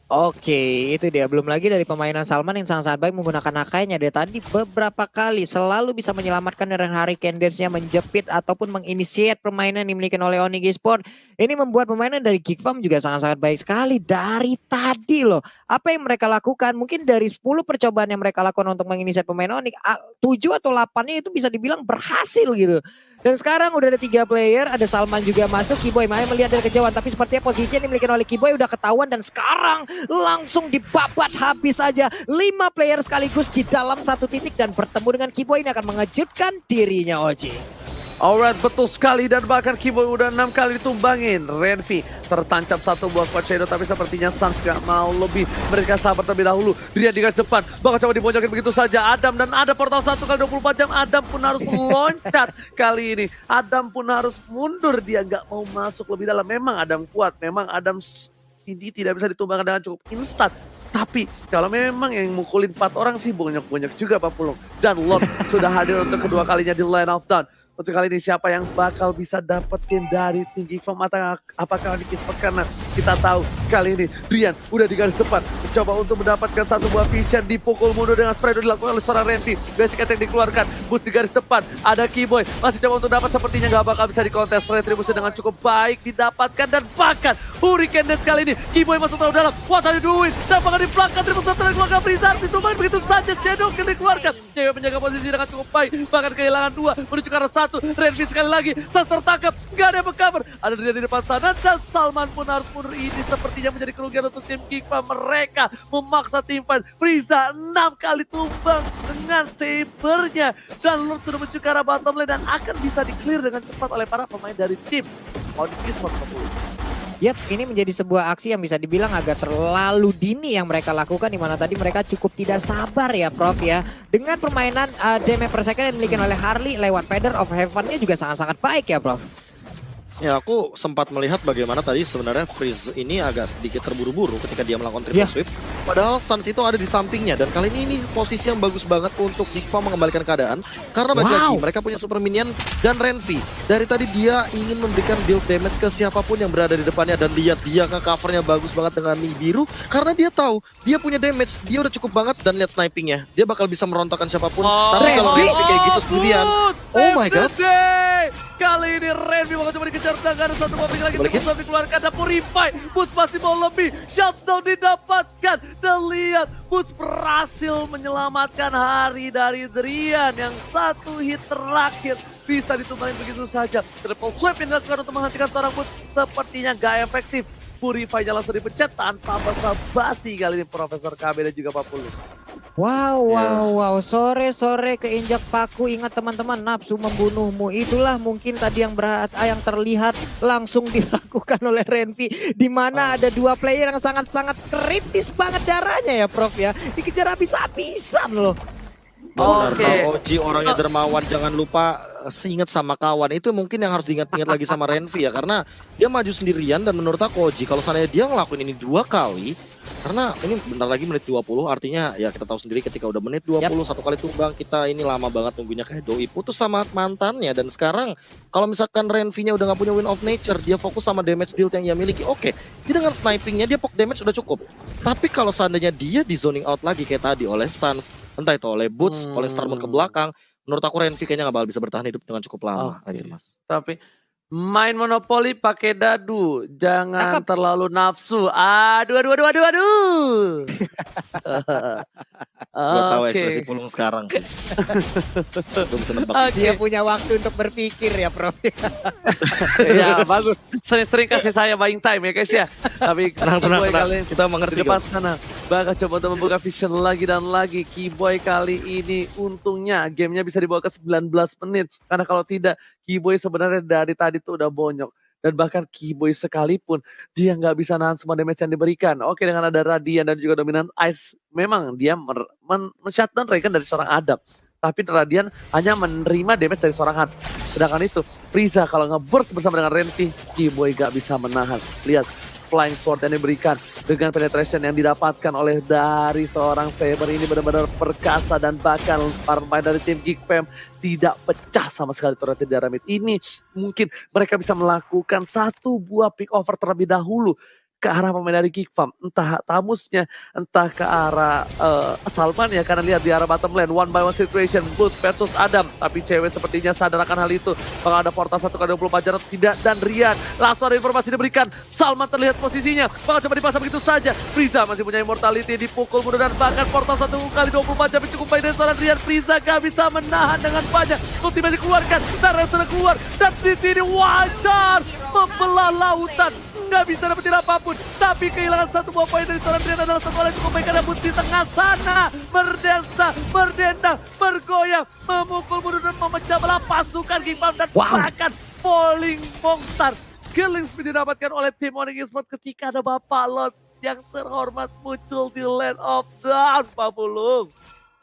Oke, itu dia. Belum lagi dari permainan Salman yang sangat-sangat baik menggunakan AK-nya. Dia tadi beberapa kali selalu bisa menyelamatkan dari Hurricane Dance-nya, menjepit ataupun menginisiat permainan yang dimiliki oleh Onyx Esports. Ini membuat permainan dari Geek Farm juga sangat-sangat baik sekali dari tadi loh. Apa yang mereka lakukan, mungkin dari 10 percobaan yang mereka lakukan untuk menginisiat pemain Onyx, 7 atau 8-nya itu bisa dibilang berhasil gitu. Dan sekarang udah ada 3 player, ada Salman juga masuk, Kiboy Maya melihat dari kejauhan, tapi sepertinya posisi yang dimiliki oleh Kiboy udah ketahuan dan sekarang langsung dibabat habis saja. 5 player sekaligus di dalam satu titik dan bertemu dengan Kiboy ini akan mengejutkan dirinya Oji. Alright, betul sekali dan bahkan Kiboy udah 6 kali ditumbangin. Renvi tertancap satu buah quad shadow tapi sepertinya Sans gak mau lebih. Mereka sabar terlebih dahulu. Dia di garis depan, bakal coba dibonyokin begitu saja. Adam dan ada portal 1 kali 24 jam. Adam pun harus loncat kali ini. Adam pun harus mundur, dia gak mau masuk lebih dalam. Memang Adam kuat, memang Adam ini tidak bisa ditumbangkan dengan cukup instan. Tapi kalau memang yang mukulin 4 orang sih banyak-banyak juga Papulung. Dan Lot sudah hadir untuk kedua kalinya di line of down. Untuk kali ini siapa yang bakal bisa dapetin dari tim Geek Farm atau apakah Onyx Esports, karena kita tahu kali ini Brian udah di garis depan mencoba untuk mendapatkan satu buah vision, dipukul mundur dengan spray dilakukan oleh seorang Renvi. Basic attack dikeluarkan, boost di garis depan, ada Kiboy masih coba untuk dapat, sepertinya gak bakal bisa dikontes. Retribusi dengan cukup baik didapatkan dan bahkan Hurricane Dance kali ini Kiboy masuk terlalu dalam. What are you doing? Dan bakal di belakang Triple Swipe dikeluarkan, Blizzard ditumbangin begitu saja, Shadow Kill dikeluarkan. Cewek menjaga posisi dengan cukup baik, bahkan kehilangan 2 menuju ke arah 1. Renvi sekali lagi, Sas tertangkap, gak ada yang meng-cover. Ada dia di depan sana dan Salman pun harus mundur. Ini sepertinya menjadi kerugian untuk tim Geek Farm. Mereka memaksa tim fight. Frieza 6 kali tumbang dengan sabernya. Dan Lord sudah menuju ke arah bottom lane dan akan bisa di-clear dengan cepat oleh para pemain dari tim Onyx Esports. Yap, ini menjadi sebuah aksi yang bisa dibilang agak terlalu dini yang mereka lakukan, di mana tadi mereka cukup tidak sabar ya Prof ya. Dengan permainan damage per second yang dimiliki oleh Harley lewat Feather of Heaven-nya juga sangat-sangat baik ya Prof. Ya, aku sempat melihat bagaimana tadi sebenarnya Freeze ini agak sedikit terburu-buru ketika dia melakukan triple sweep. Padahal Sans itu ada di sampingnya dan kali ini posisi yang bagus banget untuk Geek Farm mengembalikan keadaan. Karena bagi lagi mereka punya super minion dan Renvi. Dari tadi dia ingin memberikan build damage ke siapapun yang berada di depannya dan lihat dia ke covernya bagus banget dengan mie biru. Karena dia tahu dia punya damage, dia udah cukup banget dan lihat snipingnya. Dia bakal bisa merontokkan siapapun. Tapi kalau Renvi kayak gitu sendirian, oh my god. Kali ini Renvi bakal coba dikejar, gak ada satu mobil lagi, terus dikeluarkan, ada Purify, Boots masih mau lebih, shutdown didapatkan, dan lihat Boots berhasil menyelamatkan hari dari Drian yang satu hit terakhir bisa ditumbangin begitu saja. Triple swipe yang dilakukan untuk menghentikan seorang Boots sepertinya gak efektif. Purify-nya langsung dipecat tanpa basa-basi kali ini Profesor KB dan juga Papulung. Wow. Sore-sore keinjak paku. Ingat teman-teman, nafsu membunuhmu. Itulah mungkin tadi yang terlihat langsung dilakukan oleh Renvi. Di mana ada 2 player yang sangat-sangat kritis banget darahnya ya Prof ya. Dikejar habis-habisan loh. Oke. Oji orangnya dermawan, jangan lupa seingat sama kawan itu mungkin yang harus diingat-ingat lagi sama Renvi ya, karena dia maju sendirian dan menurut aku Oji kalau seandainya dia ngelakuin ini 2 kali, karena ini bentar lagi menit 20, artinya ya kita tahu sendiri ketika udah menit 20 satu kali tumbang kita ini lama banget nunggunya, kayak Doi putus sama mantannya. Dan sekarang kalau misalkan Renvi-nya udah nggak punya win of nature, dia fokus sama damage deal yang ia miliki, oke, dia dengan snipingnya dia poke damage udah cukup. Tapi kalau seandainya dia di zoning out lagi kayak tadi oleh Suns, entah itu oleh Boots, Falling Star Moon ke belakang, menurut aku Renvi kayaknya nggak bakal bisa bertahan hidup dengan cukup lama. Mas. Tapi main monopoli pakai dadu, jangan terlalu nafsu. Aduh. Gue tahu ekspresi Pulung sekarang sih. Belum bisa nebak. Dia punya waktu untuk berpikir ya, Prof. Ya bagus. Sering-sering kasih saya buying time ya guys ya. Tapi tenang. Kita mengerti. Di depan sana bakal coba untuk membuka vision lagi dan lagi. Keyboy kali ini untungnya gamenya bisa dibawa ke 19 menit. Karena kalau tidak, Keyboy sebenarnya dari tadi tuh udah bonyok. Dan bahkan Keyboy sekalipun dia nggak bisa nahan semua damage yang diberikan. Oke, dengan ada Radiant dan juga Dominant Ice, memang dia men-shutdown Regen dari seorang Adam. Tapi Radiant hanya menerima damage dari seorang Hans. Sedangkan itu, Frieza kalau nge-burst bersama dengan Renvi, Keyboy gak bisa menahan. Lihat, Flying Sword yang diberikan dengan penetration yang didapatkan oleh dari seorang Saber ini benar-benar perkasa. Dan bahkan para pemain dari tim Geek Fam tidak pecah sama sekali turret di daerah mid. Ini mungkin mereka bisa melakukan satu buah pick over terlebih dahulu ke arah pemain dari Geek Fam, entah Tamusnya, entah ke arah Salman ya, karena lihat di arah bottom lane, 1-by-1 situation, Boots versus Adam, tapi cewek sepertinya sadar akan hal itu, bakal ada portal 1x24 jam, tidak, dan Rian, langsung ada informasi diberikan, Salman terlihat posisinya, bakal coba dipasang begitu saja, Frieza masih punya immortality, dipukul mundur, dan bahkan portal 1x24 jam cukup baik dari seorang Rian, Frieza gak bisa menahan dengan banyak, ultimate dikeluarkan, Tara sudah keluar, dan di sini wajar, membelah lautan, nggak bisa dapetin apapun, tapi kehilangan satu buah poin dari seorang Rian adalah satu hal yang cukup baik karena Boots di tengah sana berdansa, berdendang, bergoyang, memukul mundur dan memecah belah pasukan Geek Fam dan bahkan Falling Monster. Killing speed didapatkan oleh tim Onyx Esports ketika ada Bapak Lot yang terhormat muncul di Land of Dawn, Pak Pulung.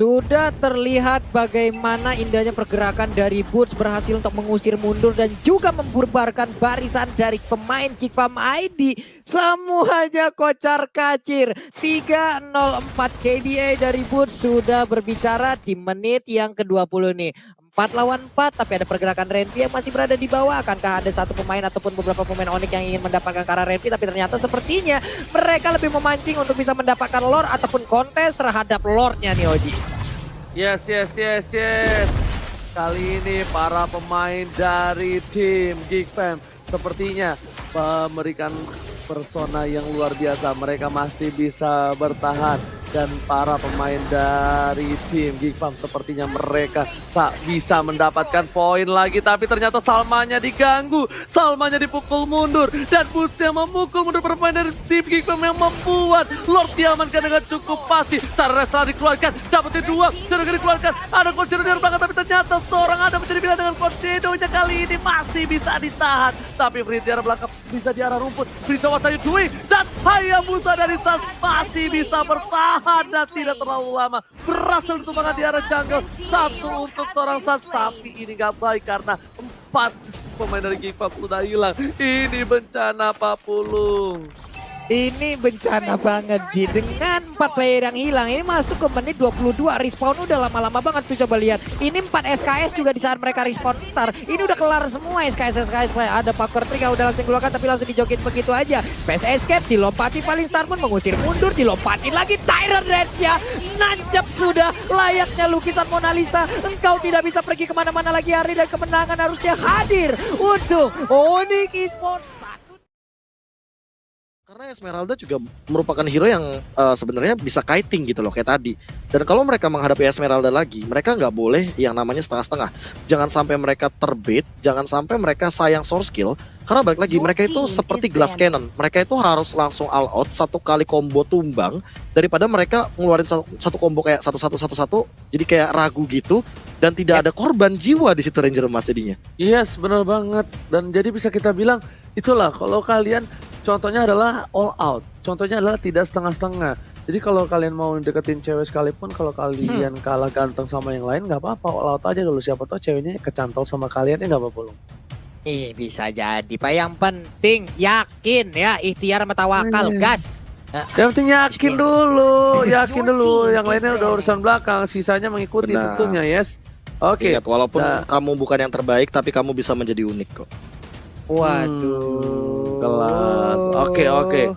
Sudah terlihat bagaimana indahnya pergerakan dari Boots berhasil untuk mengusir mundur dan juga membubarkan barisan dari pemain Geek Fam ID. Semuanya kocar kacir. 3-0-4 KDA dari Boots sudah berbicara di menit yang ke-20 nih. 4 lawan 4, tapi ada pergerakan Renvi yang masih berada di bawah. Akankah ada satu pemain ataupun beberapa pemain Onyx yang ingin mendapatkan ke arah Renvi, tapi ternyata sepertinya mereka lebih memancing untuk bisa mendapatkan lore ataupun kontes terhadap lore-nya nih Oji. Yes. Kali ini para pemain dari tim Geek Fam sepertinya memberikan persona yang luar biasa. Mereka masih bisa bertahan. Dan para pemain dari tim Geek Fam sepertinya mereka tak bisa mendapatkan poin lagi. Tapi ternyata Salmanya diganggu, Salmanya dipukul mundur. Dan Boots yang memukul mundur pemain dari tim Geek Fam yang membuat Lord diamankan dengan cukup pasti. Tara setelah dikeluarkan, dapetin 2, Shadow dikeluarkan. Ada Cold Shadow di belakang, tapi ternyata seorang ada menjadi bilang dengan Cold Shadow-nya kali ini masih bisa ditahan. Tapi Frieza di arah belakang, bisa di arah rumput. Frieza what are you doing? Dan Hayabusa dari Suns masih bisa bertahan. Dan tidak terlalu lama berhasil ditumbangkan di arah jungle. 1 untuk seorang Suns, tapi ini gak baik karena 4 pemain dari Geek Fam sudah hilang. Ini bencana Pak Pulung. Ini bencana banget Ji, dengan 4 player yang hilang. Ini masuk ke menit 22, respawn udah lama-lama banget tuh, coba lihat. Ini 4 SKS juga di saat mereka respawn ntar. Ini udah kelar semua SKS. Ada Poker Trick yang udah langsung keluarkan tapi langsung dijokin begitu aja. Face Escape dilompati paling Star pun mengusir mundur, dilompatin lagi Tyrant Redsya. Nancap sudah layaknya lukisan Mona Lisa. Engkau tidak bisa pergi kemana-mana lagi hari, dan kemenangan harusnya hadir untuk Onyx Esports. Karena Esmeralda juga merupakan hero yang sebenarnya bisa kiting gitu loh kayak tadi. Dan kalau mereka menghadapi Esmeralda lagi, mereka nggak boleh yang namanya setengah-setengah. Jangan sampai mereka terbait, jangan sampai mereka sayang source skill. Karena balik lagi, mereka itu seperti glass cannon. Mereka itu harus langsung all out, 1 kali combo tumbang. Daripada mereka ngeluarin satu combo kayak 1-1-1-1, jadi kayak ragu gitu. Dan tidak ada korban jiwa di situ Ranger Emas jadinya. Yes, benar banget. Dan jadi bisa kita bilang, itulah kalau kalian contohnya adalah all out. Contohnya adalah tidak setengah-setengah. Jadi kalau kalian mau deketin cewek sekalipun, kalau kalian kalah ganteng sama yang lain nggak apa-apa, laut aja dulu, siapa tahu ceweknya kecantol sama kalian ya nggak apa-apa loh. Bisa jadi Pak, yang penting yakin ya, ikhtiar sama tawakal, gas. Yang penting yakin dulu, yang lainnya udah urusan belakang, sisanya mengikuti Benar. tentunya, yes. Oke. Ingat, walaupun kamu bukan yang terbaik, tapi kamu bisa menjadi unik kok. Waduh. Kelas. Oke.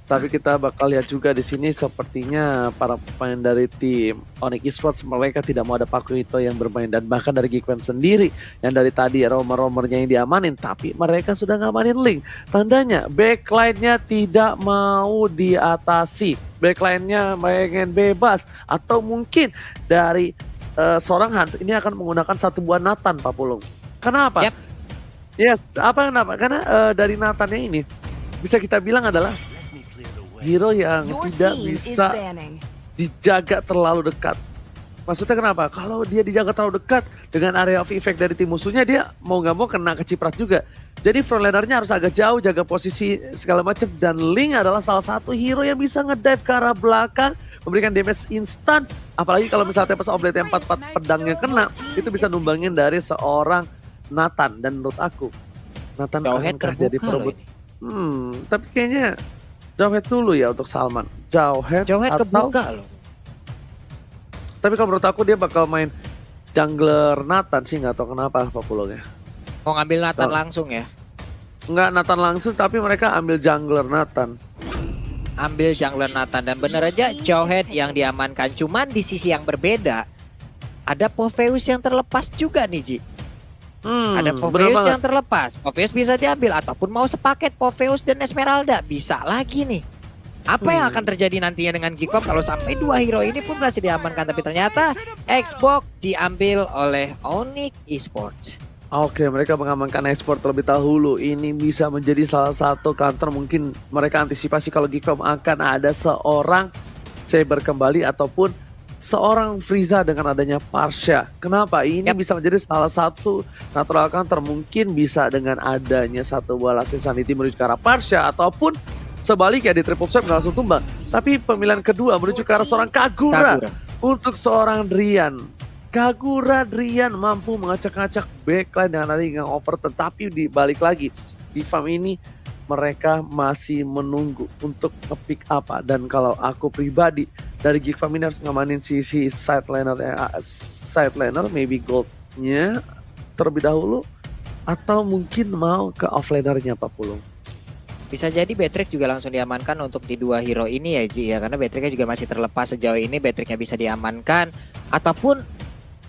Tapi kita bakal lihat juga di sini sepertinya para pemain dari tim Onyx Esports mereka tidak mau ada Pakuito yang bermain, dan bahkan dari Geekfam sendiri yang dari tadi romer-romernya yang diamanin, tapi mereka sudah ngamanin Link. Tandanya backline-nya tidak mau diatasi, backline-nya pengen bebas, atau mungkin dari seorang Hans ini akan menggunakan satu buah Nathan, Pak Pulung. Kenapa? Yep. Yes, kenapa? Karena dari Nathannya ini bisa kita bilang adalah hero yang tidak bisa dijaga terlalu dekat. Maksudnya kenapa? Kalau dia dijaga terlalu dekat dengan area of effect dari tim musuhnya, dia mau nggak mau kena keciprat juga. Jadi frontlinernya harus agak jauh, jaga posisi segala macam. Dan Link adalah salah satu hero yang bisa ngedive ke arah belakang, memberikan damage instan. Apalagi kalau misalnya pas Oblate 4 pedangnya kena, itu bisa numbangin dari seorang Nathan. Dan menurut aku, Nathan akan jadi perebut. Tapi kayaknya Jauhead dulu ya untuk Salman. Jauhead atau kebuka loh. Tapi kalau menurut aku dia bakal main jungler Nathan sih, nggak tahu kenapa Pak Pulung ya. Mau ngambil Nathan langsung ya? Nggak Nathan langsung, tapi mereka ambil jungler Nathan. Ambil jungler Nathan, dan bener aja Jauhead yang diamankan. Cuman di sisi yang berbeda, ada Popheus yang terlepas juga nih, Ji. Ada Popheus yang terlepas. Popheus bisa diambil, ataupun mau sepaket Popheus dan Esmeralda bisa lagi nih. Apa yang akan terjadi nantinya dengan Geekfam kalau sampai dua hero ini pun berhasil diamankan, tapi ternyata Xbox diambil oleh Onyx Esports. Oke, mereka mengamankan ekspor terlebih dahulu. Ini bisa menjadi salah satu counter, mungkin mereka antisipasi kalau Geekfam akan ada seorang Saber kembali ataupun seorang Frieza dengan adanya Parsha. Kenapa? Ini bisa menjadi salah satu natural counter. Mungkin bisa dengan adanya satu buah Lasting Sanity menuju ke arah Parsha, ataupun sebaliknya di triple swipe nggak langsung tumbang. Tapi pemilihan kedua menuju ke arah seorang Kagura. Untuk seorang Drian. Kagura Drian mampu ngacak-ngacak backline dengan adanya over, tetapi dibalik lagi di farm ini mereka masih menunggu untuk nge-pick apa. Dan kalau aku pribadi dari Geekfam ini harus ngamanin sisi side laner, maybe goldnya terlebih dahulu, atau mungkin mau ke offlanernya Pak Pulung. Bisa jadi Beatrix juga langsung diamankan untuk di dua hero ini ya, Ji ya, karena Beatrixnya juga masih terlepas sejauh ini. Beatrixnya bisa diamankan, ataupun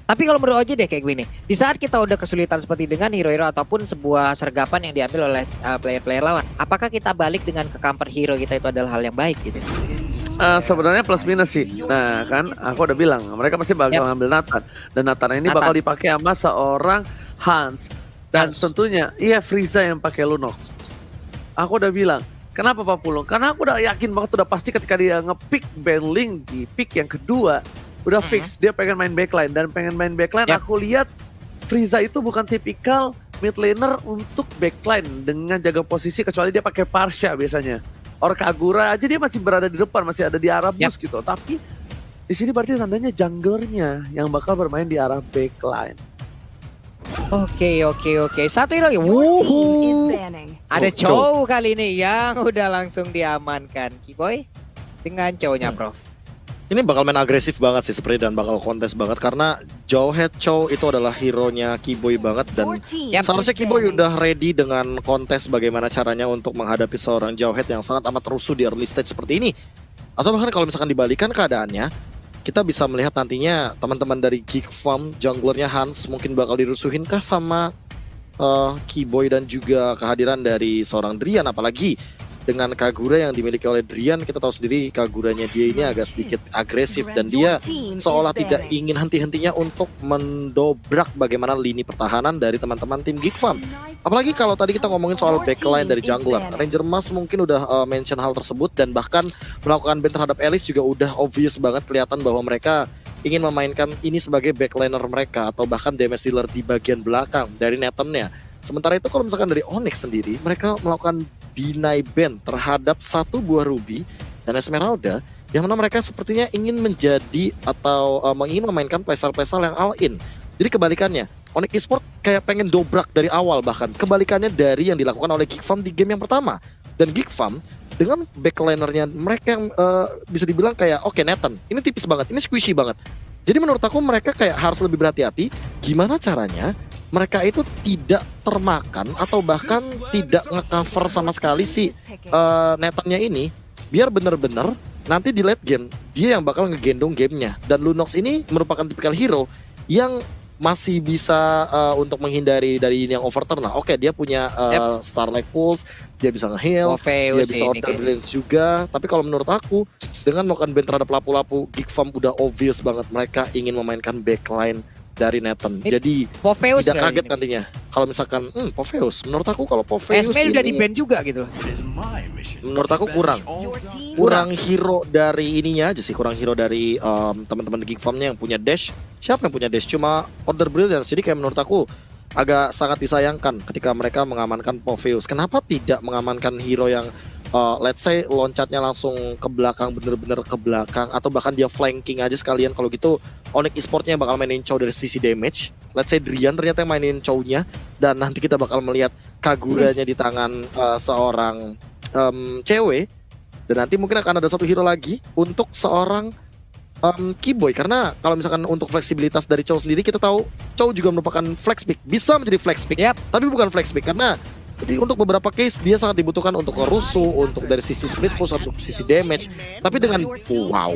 tapi kalau menurut Oji deh kayak gini, di saat kita udah kesulitan seperti dengan hero-hero ataupun sebuah sergapan yang diambil oleh player-player lawan, apakah kita balik dengan ke counter hero kita itu adalah hal yang baik gitu? Sebenarnya plus minus sih. Nah kan aku udah bilang mereka pasti bakal ngambil Nathan, dan Nathan ini bakal dipakai sama seorang Hans, dan tentunya iya Frieza yang pakai Lunox. Aku udah bilang, kenapa Pak Pulung? Karena aku udah yakin banget, udah pasti ketika dia nge-pick Ben Link di pick yang kedua, udah fix dia pengen main backline. Dan pengen main backline, aku lihat Frieza itu bukan tipikal mid laner untuk backline dengan jaga posisi, kecuali dia pakai Parsha biasanya. Or Kagura aja dia masih berada di depan, masih ada di arah bus gitu. Tapi di sini berarti tandanya junglernya yang bakal bermain di arah backline. Oke. Satu hero ya. Wuhu. Ada Chow kali ini yang udah langsung diamankan. Kiboy dengan Chow-nya, Prof. Ini bakal main agresif banget sih seperti, dan bakal kontes banget karena Jauhead Chow itu adalah hero-nya Kiboy banget, dan seharusnya Kiboy udah ready dengan kontes bagaimana caranya untuk menghadapi seorang Jauhead yang sangat amat rusuh di early stage seperti ini. Atau bahkan kalau misalkan dibalikan keadaannya, kita bisa melihat nantinya teman-teman dari Geekfam, junglernya Hans mungkin bakal dirusuhin kah sama Kiboy, dan juga kehadiran dari seorang Drian. Apalagi dengan Kagura yang dimiliki oleh Drian, kita tahu sendiri Kaguranya dia ini agak sedikit agresif, dan dia seolah tidak ingin henti-hentinya untuk mendobrak bagaimana lini pertahanan dari teman-teman tim Geekfam. Apalagi kalau tadi kita ngomongin soal backline dari jungler, Ranger Mas mungkin udah mention hal tersebut, dan bahkan melakukan ban terhadap Alice juga udah obvious banget kelihatan bahwa mereka ingin memainkan ini sebagai backliner mereka, atau bahkan damage dealer di bagian belakang dari Nathan-nya. Sementara itu kalau misalkan dari Onyx sendiri, mereka melakukan deny ban terhadap satu buah Ruby dan Esmeralda yang mana mereka sepertinya ingin menjadi atau ingin memainkan playstyle-playstyle yang all in. Jadi kebalikannya, Onyx Esports kayak pengen dobrak dari awal, bahkan kebalikannya dari yang dilakukan oleh Geek Farm di game yang pertama. Dan Geek Farm dengan backliner-nya mereka yang bisa dibilang kayak oke, Nathan, ini tipis banget, ini squishy banget. Jadi menurut aku mereka kayak harus lebih berhati-hati gimana caranya mereka itu tidak termakan atau bahkan tidak nge-cover sama sekali si Nathan-nya ini, biar bener-bener nanti di late game dia yang bakal ngegendong gamenya. Dan Lunox ini merupakan tipikal hero yang masih bisa untuk menghindari dari ini yang overturn. Nah, oke, dia punya Starlight Pulse, dia bisa nge-heal, dia bisa order range juga. Tapi kalau menurut aku, dengan melakukan ban terhadap lapu-lapu, Geek Farm udah obvious banget mereka ingin memainkan backline dari Nathan. Jadi Popheus tidak kaget nantinya kalau misalkan Popheus. Menurut aku kalau Popheus SML udah di-ban juga gitu loh. Menurut aku kurang hero dari ininya aja sih, kurang hero dari teman-teman Geek Farm-nya yang punya dash. Siapa yang punya dash? Cuma Order Brilliance. Jadi kayak menurut aku agak sangat disayangkan ketika mereka mengamankan Popheus. Kenapa tidak mengamankan hero yang let's say loncatnya langsung ke belakang, bener-bener ke belakang, atau bahkan dia flanking aja sekalian. Kalau gitu Onyx Esports-nya bakal mainin Chow dari sisi damage. Let's say Drian ternyata yang mainin Chow-nya, dan nanti kita bakal melihat Kaguranya di tangan seorang cewek. Dan nanti mungkin akan ada satu hero lagi untuk seorang Keyboy. Karena kalau misalkan untuk fleksibilitas dari Chow sendiri, kita tahu Chow juga merupakan flex pick, bisa menjadi flex pick, tapi bukan flex pick karena jadi untuk beberapa case dia sangat dibutuhkan untuk rusuh, untuk dari sisi split push, untuk sisi damage. Tapi dengan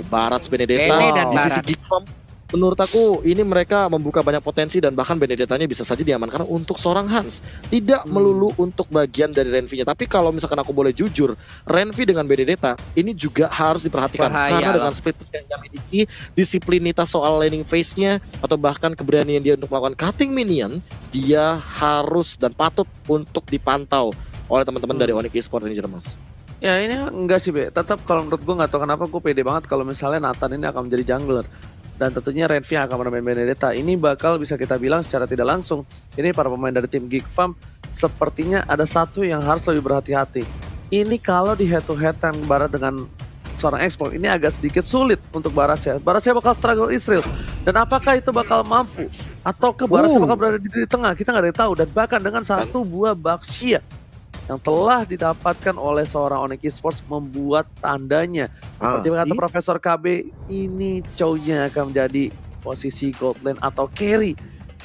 Barats Benedetta di sisi Geek Farm, menurut aku ini mereka membuka banyak potensi, dan bahkan Benedettanya bisa saja diamankan untuk seorang Hans. Tidak melulu untuk bagian dari Renvi-nya. Tapi kalau misalkan aku boleh jujur, Renvi dengan Benedetta ini juga harus diperhatikan. Karena dengan split yang dia miliki, disiplinitas soal laning phase-nya, atau bahkan keberanian dia untuk melakukan cutting minion, dia harus dan patut untuk dipantau oleh teman-teman dari Onyx Esports ini, Jermas. Ya ini enggak sih, Be. Tetap kalau menurut gue, nggak tahu kenapa gue pede banget kalau misalnya Nathan ini akan menjadi jungler. Dan tentunya Renvi yang akan bermain Benedetta ini bakal bisa kita bilang secara tidak langsung, ini para pemain dari tim Geek Farm sepertinya ada satu yang harus lebih berhati-hati. Ini kalau di head to head yang Barat dengan seorang Export, ini agak sedikit sulit untuk Baratnya. Baratnya bakal struggle Israel. Dan apakah itu bakal mampu? Atau ke Baratnya bakal berada di tengah? Kita nggak ada yang tahu. Dan bahkan dengan satu buah Baxia yang telah didapatkan oleh seorang Onyx Esports membuat tandanya. Seperti kata Profesor KB, ini Chow-nya akan menjadi posisi gold lane atau carry.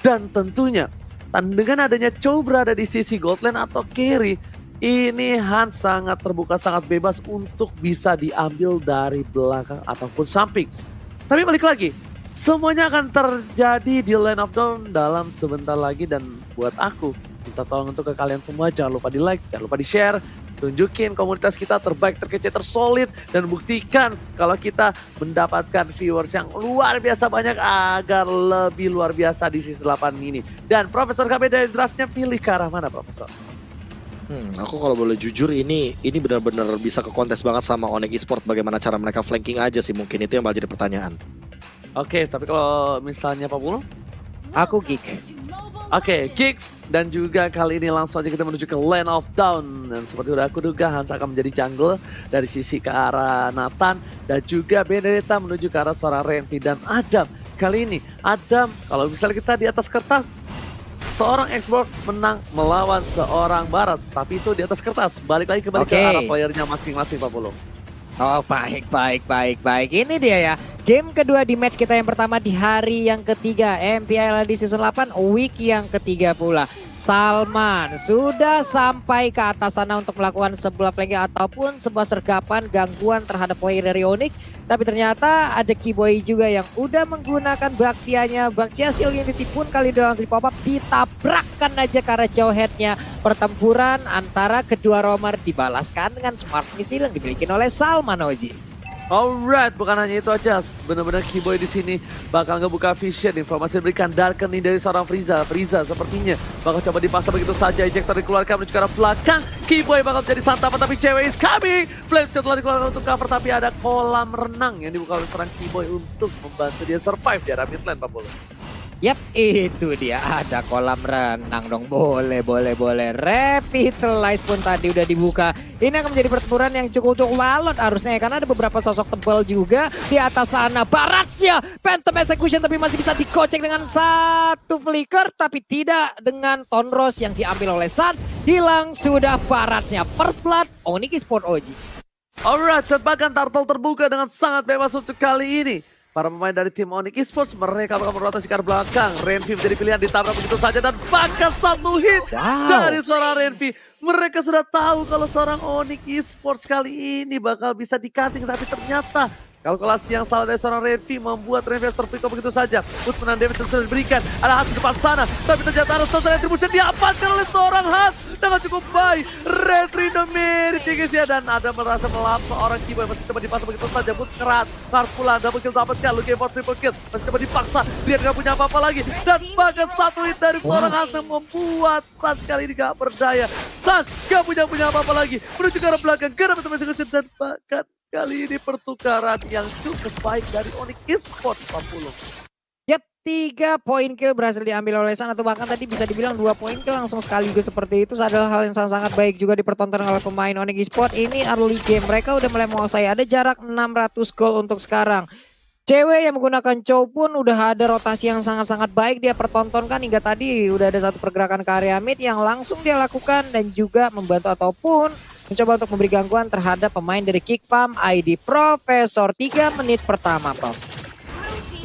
Dan tentunya dengan adanya Chow berada di sisi gold lane atau carry, ini Hans sangat terbuka, sangat bebas untuk bisa diambil dari belakang ataupun samping. Tapi balik lagi, semuanya akan terjadi di Land of Dawn dalam sebentar lagi. Dan buat aku, minta tolong untuk ke kalian semua, jangan lupa di like, jangan lupa di share, tunjukin komunitas kita terbaik, terkece, tersolid, dan buktikan kalau kita mendapatkan viewers yang luar biasa banyak agar lebih luar biasa di season 8 ini. Dan Profesor KB dari draftnya pilih ke arah mana, Profesor? Aku kalau boleh jujur, ini benar-benar bisa ke kontes banget sama Onyx Esports. Bagaimana cara mereka flanking aja sih, mungkin itu yang bakal jadi pertanyaan. Oke, tapi kalau misalnya Pak Pulo? Aku Geek. Oke, Geek. Dan juga kali ini langsung aja kita menuju ke Land of Dawn. Dan seperti udah aku duga, Hans akan menjadi jungle dari sisi ke arah Nathan. Dan juga Benedetta menuju ke arah seorang Renvi dan Adam. Kali ini Adam, kalau misalnya kita di atas kertas, seorang Export menang melawan seorang Baras. Tapi itu di atas kertas, balik lagi kembali ke arah playernya masing-masing, Pak Polo. Oh, baik. Ini dia ya. Game kedua di match kita yang pertama di hari yang ketiga. MPL di season 8, week yang ketiga pula. Salman sudah sampai ke atas sana untuk melakukan sebuah flanking ataupun sebuah sergapan gangguan terhadap player dari Onyx. Tapi ternyata ada Keyboy juga yang udah menggunakan Baxianya. Baxia Shield Unity pun kali ini langsung di-pop up, ditabrakkan aja karena jauh headnya. Pertempuran antara kedua roamer dibalaskan dengan smart missile yang dimiliki oleh Salman, Oji. Alright, bukan hanya itu aja, benar-benar Keyboy di sini bakal ngebuka vision. Informasi diberikan Darkening dari seorang Frieza. Frieza sepertinya bakal coba dipasang begitu saja. Ejector dikeluarkan menuju ke arah belakang. Keyboy bakal jadi santapan, tapi cewek is coming. Flame shot telah dikeluarkan untuk cover, tapi ada kolam renang yang dibuka oleh seorang Keyboy untuk membantu dia survive di arah mid lane, Pak Polo. Yap, itu dia ada kolam renang dong. Boleh. Revitalize pun tadi udah dibuka. Ini akan menjadi pertempuran yang cukup walot harusnya ya, karena ada beberapa sosok tebal juga di atas sana. Baratsya, Phantom Execution tapi masih bisa dikocek dengan satu flicker, tapi tidak dengan Tonros yang diambil oleh Suns. Hilang sudah Baratsya. First Blood, Onyx Esports OG. Alright, bahkan Turtle terbuka dengan sangat bebas untuk kali ini. Para pemain dari tim Onyx Esports, mereka bakal merotasi ke belakang. Renvi menjadi pilihan, ditabrak begitu saja dan bahkan satu hit dari seorang Renvi. Mereka sudah tahu kalau seorang Onyx Esports kali ini bakal bisa di-cutting, tapi ternyata kalkulasi yang salah dari seorang Renvi membuat Renvi terpick begitu saja. Usman damage sudah diberikan, ada Hans di depan sana, tapi ternyata harus selesai retribution diamankan oleh seorang Hans dengan cukup baik. Retrino Merit guys ya, dan ada merasa melap seorang Kiboy masih coba dipaksa begitu saja. Bus kerat, Marfulan double kill dapatkan, looking for triple kill, masih coba dipaksa, dia nggak punya apa-apa lagi. Dan bahkan satu hit dari seorang Hans yang membuat Sans kali ini gak berdaya. Sans gak punya apa-apa lagi, menuju ke arah belakang, karena betul-betul dan bahkan kali ini pertukaran yang cukup baik dari Onyx Esports 40. Yap, 3 poin kill berhasil diambil oleh Sun, atau bahkan tadi bisa dibilang 2 poin kill langsung sekaligus seperti itu. Adalah hal yang sangat baik juga dipertonton oleh pemain Onyx Esports. Ini early game mereka udah mulai menguasai, ada jarak 600 gol untuk sekarang. Cewek yang menggunakan Chow pun udah ada rotasi yang sangat-sangat baik dia pertontonkan hingga tadi udah ada satu pergerakan ke area mid yang langsung dia lakukan dan juga membantu ataupun mencoba untuk memberi gangguan terhadap pemain dari Kickpam ID Profesor. 3 menit pertama, Prof.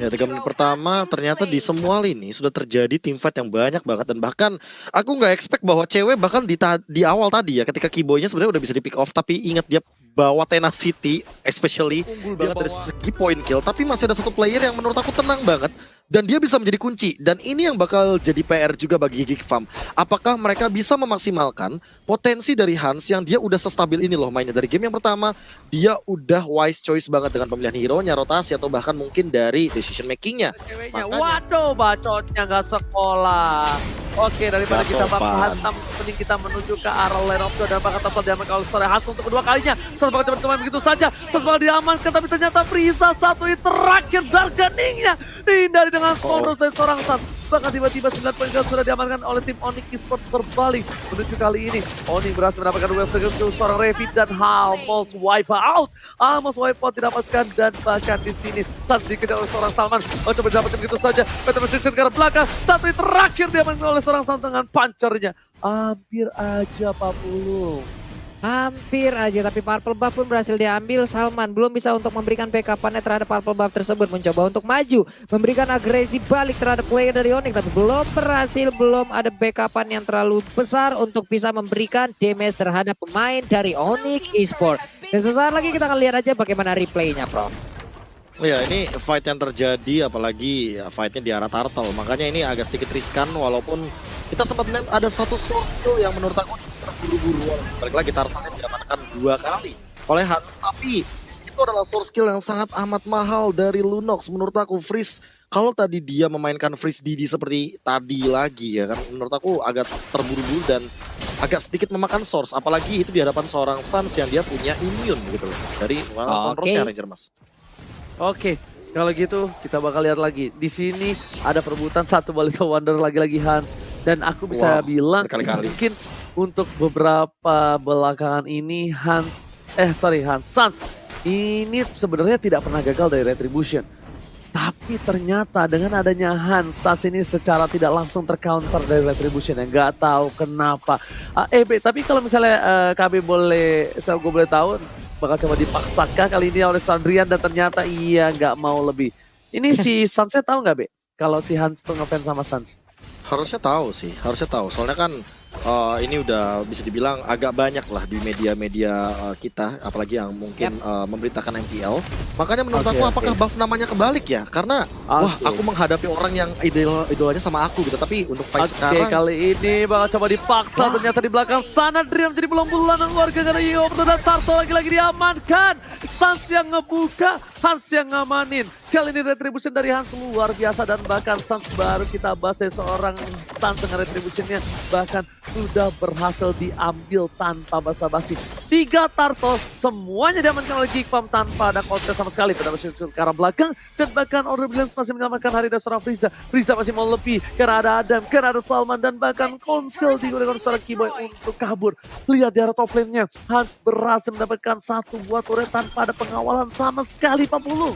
Ya, 3 menit pertama ternyata di semua lini sudah terjadi teamfight yang banyak banget. Dan bahkan aku nggak expect bahwa cewek bahkan di awal tadi ya, ketika Kiboynya sebenarnya udah bisa di pick off, tapi ingat dia bawa Tenacity, especially dia dari segi point kill, tapi masih ada satu player yang menurut aku tenang banget dan dia bisa menjadi kunci. Dan ini yang bakal jadi PR juga bagi Geekfam. Apakah mereka bisa memaksimalkan potensi dari Hans yang dia udah sestabil ini loh mainnya. Dari game yang pertama dia udah wise choice banget dengan pemilihan hero-nya, rotasi, atau bahkan mungkin dari decision making-nya. Waduh, bacotnya nggak sekolah. Oke, daripada kita hantam, mending kita menuju ke arah lane of dan bahkan tetap diamankan oleh seorang Hans untuk kedua kalinya. Sesuatu teman-teman begitu saja, sesuatu diamankan, tapi ternyata Frieza satu hit terakhir darkeningnya dihindari dengan bonus dari seorang Sans. Bahkan tiba-tiba 9 poin sudah diamankan oleh tim Onyx Esports berbalik menuju kali ini. Onyx berhasil mendapatkan duel skill seorang Revi dan almost wipe out. Almost wipe out didapatkan dan bahkan di sini Sans dikejar oleh seorang Salman. Coba didapatkan begitu saja. Peter Precision ke arah belakang. Satu hit terakhir diamankan oleh seorang Sans dengan punchernya. Hampir aja 40. Hampir aja, tapi Purple Buff pun berhasil diambil. Salman belum bisa untuk memberikan backup-annya terhadap Purple Buff tersebut. Mencoba untuk maju, memberikan agresi balik terhadap player dari Onyx, tapi belum berhasil, belum ada backup-an yang terlalu besar untuk bisa memberikan damage terhadap pemain dari Onyx Esports. Dan sesaat lagi kita akan lihat aja bagaimana replaynya, Prof. Ya, ini fight yang terjadi, apalagi fightnya di arah Turtle. Makanya ini agak sedikit riskan, walaupun kita sempat melihat ada satu source yang menurut aku terburu-buru. Balik lagi Turtle-nya diamankan 2 kali oleh Hans, tapi itu adalah source skill yang sangat amat mahal dari Lunox. Menurut aku Freeze, kalau tadi dia memainkan Freeze Didi seperti tadi lagi ya kan, menurut aku agak terburu-buru dan agak sedikit memakan source. Apalagi itu di hadapan seorang Sans yang dia punya immune gitu loh dari kontrolnya Ranger Mas. Oke, kalau gitu kita bakal lihat lagi. Di sini ada perebutan satu Balita Wonder lagi-lagi Hans. Dan aku bisa bilang mungkin untuk beberapa belakangan ini Sans ini sebenarnya tidak pernah gagal dari Retribution. Tapi ternyata dengan adanya Hans, Sans ini secara tidak langsung tercounter dari Retribution. Yang nggak tahu kenapa. Tapi kalau misalnya KB boleh, gue boleh tahu, bakal coba dipaksakah kali ini oleh Sandrian dan ternyata iya nggak mau lebih. Ini si Sansnya tahu nggak, Be? Kalau si Hans tuh ngefans sama Sans? Harusnya tahu sih, harusnya tahu. Soalnya kan ini udah bisa dibilang agak banyak lah di media-media kita, apalagi yang mungkin memberitakan MPL. Makanya menurut aku apakah buff namanya kebalik ya? Karena wah, aku menghadapi orang yang idolanya sama aku gitu, tapi untuk fight sekarang. Kali ini bakal coba dipaksa, ternyata di belakang sana Dream jadi bulan-bulanan warga karena Yop dan Tarto lagi-lagi diamankan. Sans yang ngebuka, Hans yang ngamanin. Kali ini Retribution dari Hans luar biasa dan bahkan Sans baru kita bahas dari seorang Sans dengan Retributionnya. Bahkan sudah berhasil diambil tanpa basa-basi. 3 turtle semuanya diamankan oleh Geekfam tanpa ada kontes sama sekali. Pada masih ke arah belakang dan bahkan Order Brilliance masih menyelamatkan Hari dan seorang Frieza. Frieza masih mau lebih karena ada Adam, karena ada Salman dan bahkan Konsil digunakan seorang Keyboy untuk kabur. Lihat di arah top lane-nya, Hans berhasil mendapatkan 1 buah turret tanpa ada pengawalan sama sekali 40.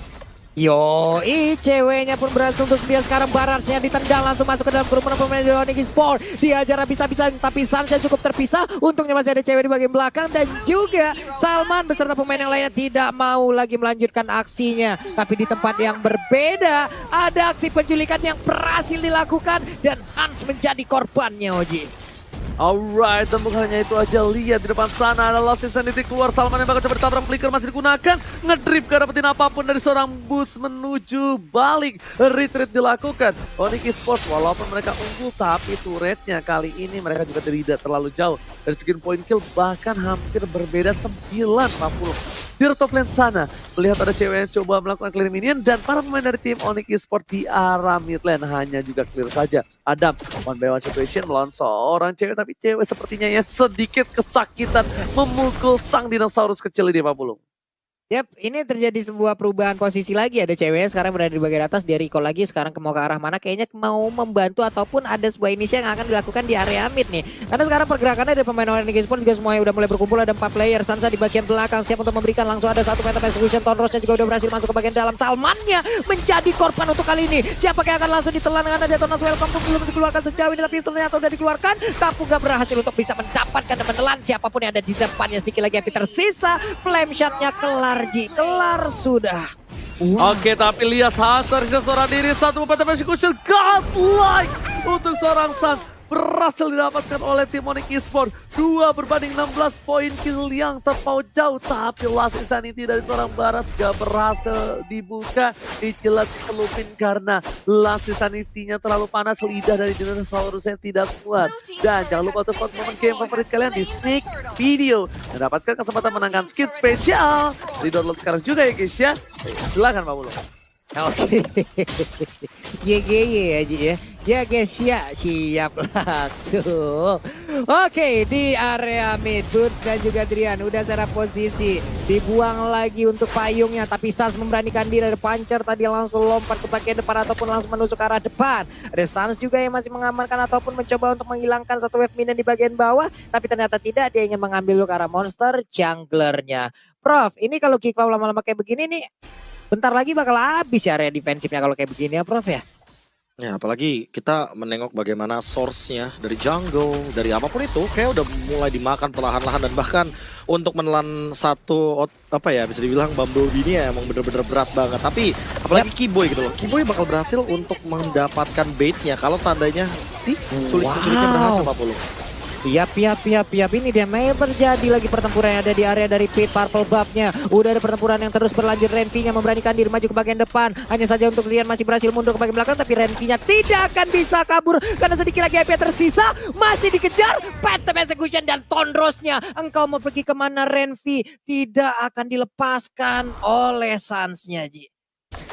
Yoi, ceweknya pun berhasil untuk dia sekarang. Bararsnya ditendang langsung masuk ke dalam kerumunan pemain dari Onyx Esports. Diajar habis-habisan tapi Sansnya cukup terpisah. Untungnya masih ada cewek di bagian belakang dan juga Salman beserta pemain yang lainnya tidak mau lagi melanjutkan aksinya. Tapi di tempat yang berbeda ada aksi penculikan yang berhasil dilakukan dan Hans menjadi korbannya, Oji. Alright, dan bukan hanya itu aja, lihat di depan sana ada Lost Insanity keluar. Salman yang bakal coba ditabrak, flicker masih digunakan. Ngedrip gak dapetin apapun dari seorang boost menuju balik. Retreat dilakukan. Onyx Esports walaupun mereka unggul, tapi turretnya kali ini mereka juga tidak terlalu jauh. Dari segi point kill bahkan hampir berbeda 9-40. Di top lane sana, melihat ada cewek yang coba melakukan clear minion dan para pemain dari tim Onyx Esports di arah mid lane hanya juga clear saja. Adam, one by one situation melawan seorang cewek, tapi cewek sepertinya yang sedikit kesakitan memukul sang dinosaurus kecil ini, Pak Pulung. Yap, ini terjadi sebuah perubahan posisi lagi. Ada cewek sekarang berada di bagian atas, dia recall lagi sekarang mau ke arah mana, kayaknya mau membantu ataupun ada sebuah inisial yang akan dilakukan di area mid nih. Karena sekarang pergerakannya dari pemain Onyx Esports juga semuanya udah mulai berkumpul, ada 4 player. Sansa di bagian belakang siap untuk memberikan langsung ada 1 Phantom Execution. Tonrosnya juga udah berhasil masuk ke bagian dalam. Salmannya menjadi korban untuk kali ini. Siapa yang akan langsung ditelan dengan ada Tonos Welcome pun belum dikeluarkan sejauh ini, tapi ternyata udah dikeluarkan. Kapu gak berhasil untuk bisa mendapatkan dan menelan siapapun yang ada di depannya. Sedikit lagi api tersisa, flame shotnya kelar Ji, kelar sudah. Oke, tapi lihat Hunter seorang diri, 1 Phantom Execution godlike untuk seorang Sun. Berhasil didapatkan oleh tim Onyx Esports. 2 berbanding 16 poin kill yang terpaut jauh. Tapi Last Insanity dari seorang Barat gak berhasil dibuka. Dijelat kelupin karena Last Insanity-nya terlalu panas. Lidah dari dinosaurusnya tidak kuat. Dan jangan lupa untuk vote momen game favorit kalian di sneak video. Dan dapatkan kesempatan menangkan skin spesial. Di-download sekarang juga ya guys ya. Silakan Pak Mulu. Oke, GGY ya Ji ya. Ya guys, ya siap langsung. Oke, di area mid Boots dan juga Drian udah secara posisi. Dibuang lagi untuk payungnya, tapi Sans memberanikan diri. Ada Puncher tadi langsung lompat ke bagian depan ataupun langsung menusuk ke arah depan. Ada Sans juga yang masih mengamankan ataupun mencoba untuk menghilangkan 1 wave minion di bagian bawah. Tapi ternyata tidak, dia ingin mengambil ke arah monster junglernya. Prof, ini kalau Geekfam lama-lama kayak begini nih, bentar lagi bakal habis ya area defensifnya kalau kayak begini ya Prof ya. Ya apalagi kita menengok bagaimana source-nya dari jungle, dari apapun itu kayak udah mulai dimakan perlahan-lahan. Dan bahkan untuk menelan satu apa ya bisa dibilang Bumblebee ini ya emang bener-bener berat banget. Tapi apalagi Keyboy gitu loh, Keyboy bakal berhasil untuk mendapatkan bait-nya kalau seandainya si culik-culiknya berhasil Pak Pulu. Yap. Ini dia terjadi lagi pertempuran yang ada di area dari Pit Purple Buff-nya. Udah ada pertempuran yang terus berlanjut. Renfinya memberanikan diri maju ke bagian depan. Hanya saja untuk Rian masih berhasil mundur ke bagian belakang. Tapi Renfinya tidak akan bisa kabur. Karena sedikit lagi HP tersisa. Masih dikejar. Phantom Execution dan Tonrosnya. Engkau mau pergi kemana Renfi? Tidak akan dilepaskan oleh Sansnya Ji.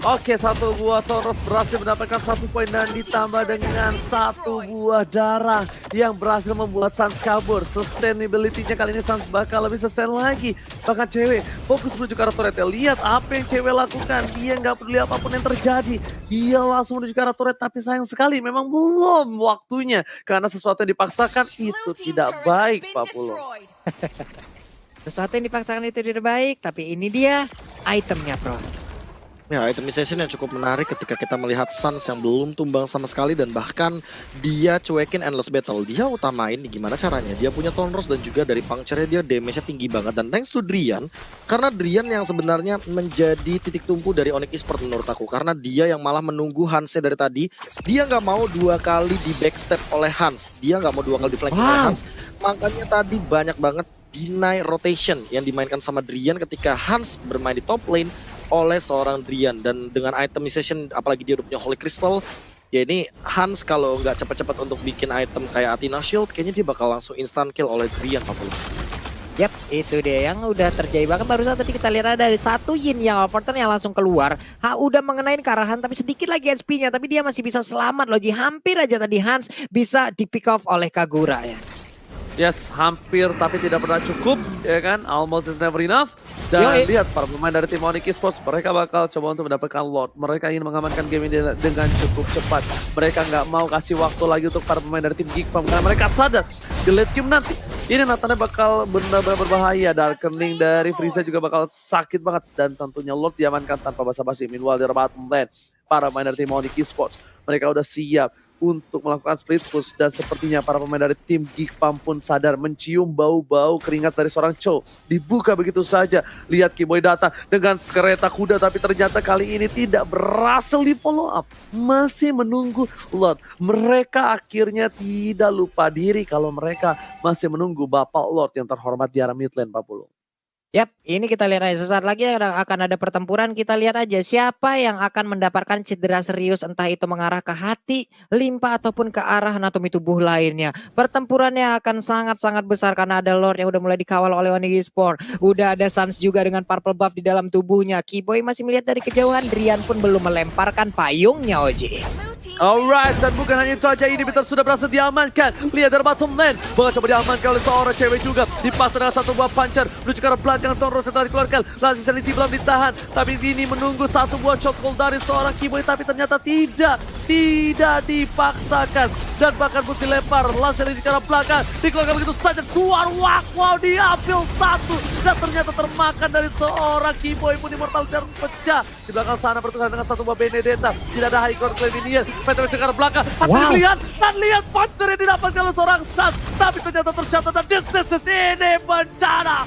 Oke, 1 buah Tonros berhasil mendapatkan 1 poin dan ditambah dengan 1 buah darah yang berhasil membuat Sans kabur. Sustainability-nya kali ini Sans bakal lebih sustain lagi. Bahkan cewek fokus menuju ke arah turret. Lihat apa yang cewek lakukan. Dia nggak peduli apapun yang terjadi. Dia langsung menuju ke arah turret, tapi sayang sekali memang belum waktunya. Karena sesuatu yang dipaksakan itu tidak baik, Pak Pulo. Sesuatu yang dipaksakan itu tidak baik, tapi ini dia itemnya, Bro. Ya, itemization yang cukup menarik ketika kita melihat Sans yang belum tumbang sama sekali dan bahkan dia cuekin Endless Battle. Dia utamain gimana caranya. Dia punya Tonros dan juga dari puncture-nya dia damage-nya tinggi banget. Dan thanks to Drian, karena Drian yang sebenarnya menjadi titik tumpu dari Onyx Esports menurut aku. Karena dia yang malah menunggu Hans dari tadi. Dia nggak mau 2 kali di backstep oleh Hans. Dia nggak mau 2 kali di flanking oleh Hans. Makanya tadi banyak banget deny rotation yang dimainkan sama Drian ketika Hans bermain di top lane oleh seorang Drian. Dan dengan itemization apalagi dia udah punya Holy Crystal, ya ini Hans kalau nggak cepat-cepat untuk bikin item kayak Athena Shield kayaknya dia bakal langsung instant kill oleh Drian Pak. Yap, itu dia yang udah terjadi. Bahkan barusan tadi kita lihat ada 1 Yin yang overturn yang langsung keluar. Udah mengenai ke arah Hans, tapi sedikit lagi HP-nya. Tapi dia masih bisa selamat loh Ji. Hampir aja tadi Hans bisa di pick off oleh Kagura ya. Yes, hampir tapi tidak pernah cukup, ya kan? Almost is never enough. Dan lihat para pemain dari tim Onyx Esports, mereka bakal coba untuk mendapatkan Lord. Mereka ingin mengamankan game ini dengan cukup cepat. Mereka nggak mau kasih waktu lagi untuk para pemain dari tim Geek Farm, karena mereka sadar di late game nanti ini Nathannya bakal benar-benar berbahaya. Darkening dari Frieza juga bakal sakit banget, dan tentunya Lord diamankan tanpa basa-basi. Meanwhile di bottom lane, para pemain dari tim Onyx Esports, mereka udah siap untuk melakukan split push, dan sepertinya para pemain dari tim Geek Farm pun sadar mencium bau-bau keringat dari seorang Cho. Dibuka begitu saja. Lihat Kiboy datang dengan kereta kuda, tapi ternyata kali ini tidak berhasil di follow up. Masih menunggu Lord. Mereka akhirnya tidak lupa diri kalau mereka masih menunggu Bapak Lord yang terhormat di arah mid lane, Pak Pulu. Yap, ini kita lihat aja sesaat lagi akan ada pertempuran. Kita lihat aja siapa yang akan mendapatkan cedera serius, entah itu mengarah ke hati, limpa ataupun ke arah anatomi tubuh lainnya. Pertempurannya akan sangat-sangat besar karena ada Lord yang udah mulai dikawal oleh Onyx Esports. Udah ada Sans juga dengan purple buff di dalam tubuhnya. Kiboy masih melihat dari kejauhan, Drian pun belum melemparkan payungnya, Oji. Alright, dan bukan hanya itu aja, ini Bitter sudah berhasil diamankan. Lihat dari bottom lane, bakal coba diamankan oleh seorang cewek juga. Dipasang dengan satu buah puncher, menuju ke arah belakang, Tonros setelah dikeluarkan. Langsung Sanity belum ditahan, tapi ini menunggu satu buah shotcall dari seorang Kiboy, tapi ternyata tidak dipaksakan. Dan bahkan pun dilempar, langsung ke arah belakang, dikeluarkan begitu saja. Keluar, wow, diambil satu. Dan ternyata termakan dari seorang Kiboy pun Immortal Share pecah. Di belakang sana bertukar dengan satu buah Benedetta. Tidak ada high core claim ini. Peter ke arah belakang, lihat puncher yang didapatkan oleh seorang Sans, tapi ternyata tercatat dan this is ini bencana.